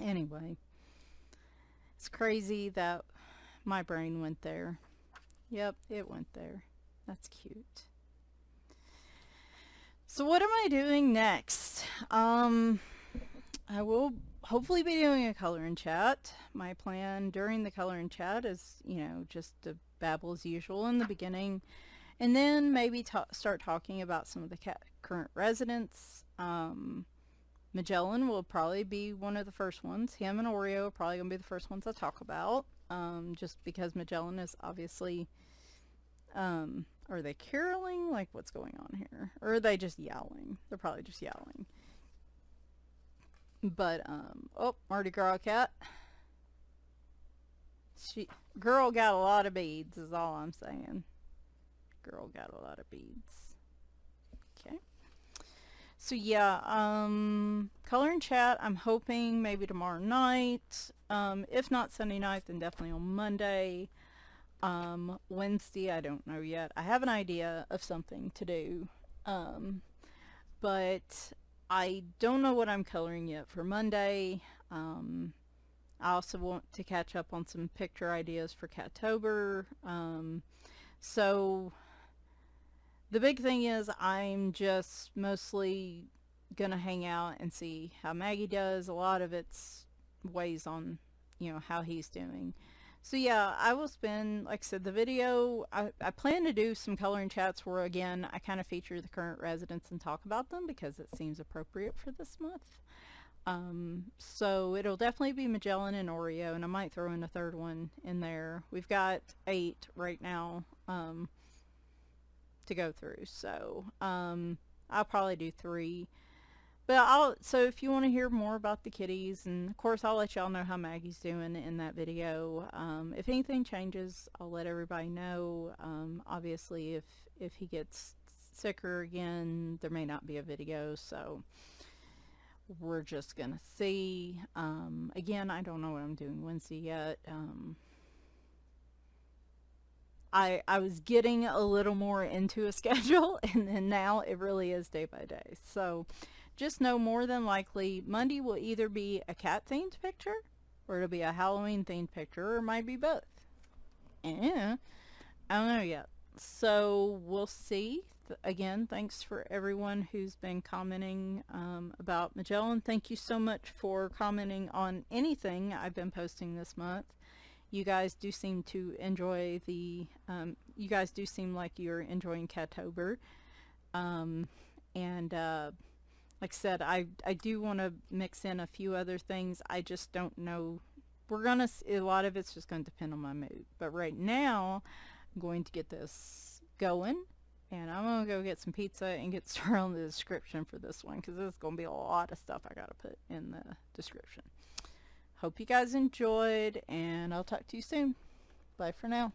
Anyway, it's crazy that my brain went there. Yep, it went there. That's cute. So what am I doing next? I will hopefully be doing a coloring chat. My plan during the coloring chat is, just to babble as usual in the beginning, and then maybe start talking about some of the current residents. Magellan will probably be one of the first ones. Him and Oreo are probably going to be the first ones I talk about, just because Magellan is obviously, are they caroling? Like, what's going on here? Or are they just yowling? They're probably just yowling. But, oh, Mardi Gras cat. Girl got a lot of beads is all I'm saying. Girl got a lot of beads. Okay. So yeah, coloring chat, I'm hoping maybe tomorrow night. If not Sunday night, then definitely on Monday. Wednesday, I don't know yet. I have an idea of something to do. But I don't know what I'm coloring yet for Monday. I also want to catch up on some picture ideas for Cattober. So the big thing is I'm just mostly gonna hang out and see how Maggie does. A lot of it's weighs on, you know, how he's doing. So yeah, I will spend, like I said, the video, I plan to do some coloring chats where, again, I kind of feature the current residents and talk about them because it seems appropriate for this month. So it'll definitely be Magellan and Oreo, and I might throw in a third one in there. We've got 8 right now to go through, so I'll probably do 3. But so if you want to hear more about the kitties, and of course I'll let y'all know how Maggie's doing in that video. If anything changes, I'll let everybody know. Obviously if he gets sicker again, there may not be a video, so we're just gonna see. Again, I don't know what I'm doing Wednesday yet. I was getting a little more into a schedule, and then now it really is day by day. So just know more than likely Monday will either be a cat themed picture or it'll be a Halloween themed picture, or it might be both. I don't know yet. So we'll see. Again, thanks for everyone who's been commenting about Magellan. Thank you so much for commenting on anything I've been posting this month. You guys do seem to enjoy the, you guys do seem like you're enjoying Cattober. Like I said, I do want to mix in a few other things. I just don't know. A lot of it's just going to depend on my mood. But right now, I'm going to get this going. And I'm going to go get some pizza and get started on the description for this one, because there's going to be a lot of stuff I got to put in the description. Hope you guys enjoyed, and I'll talk to you soon. Bye for now.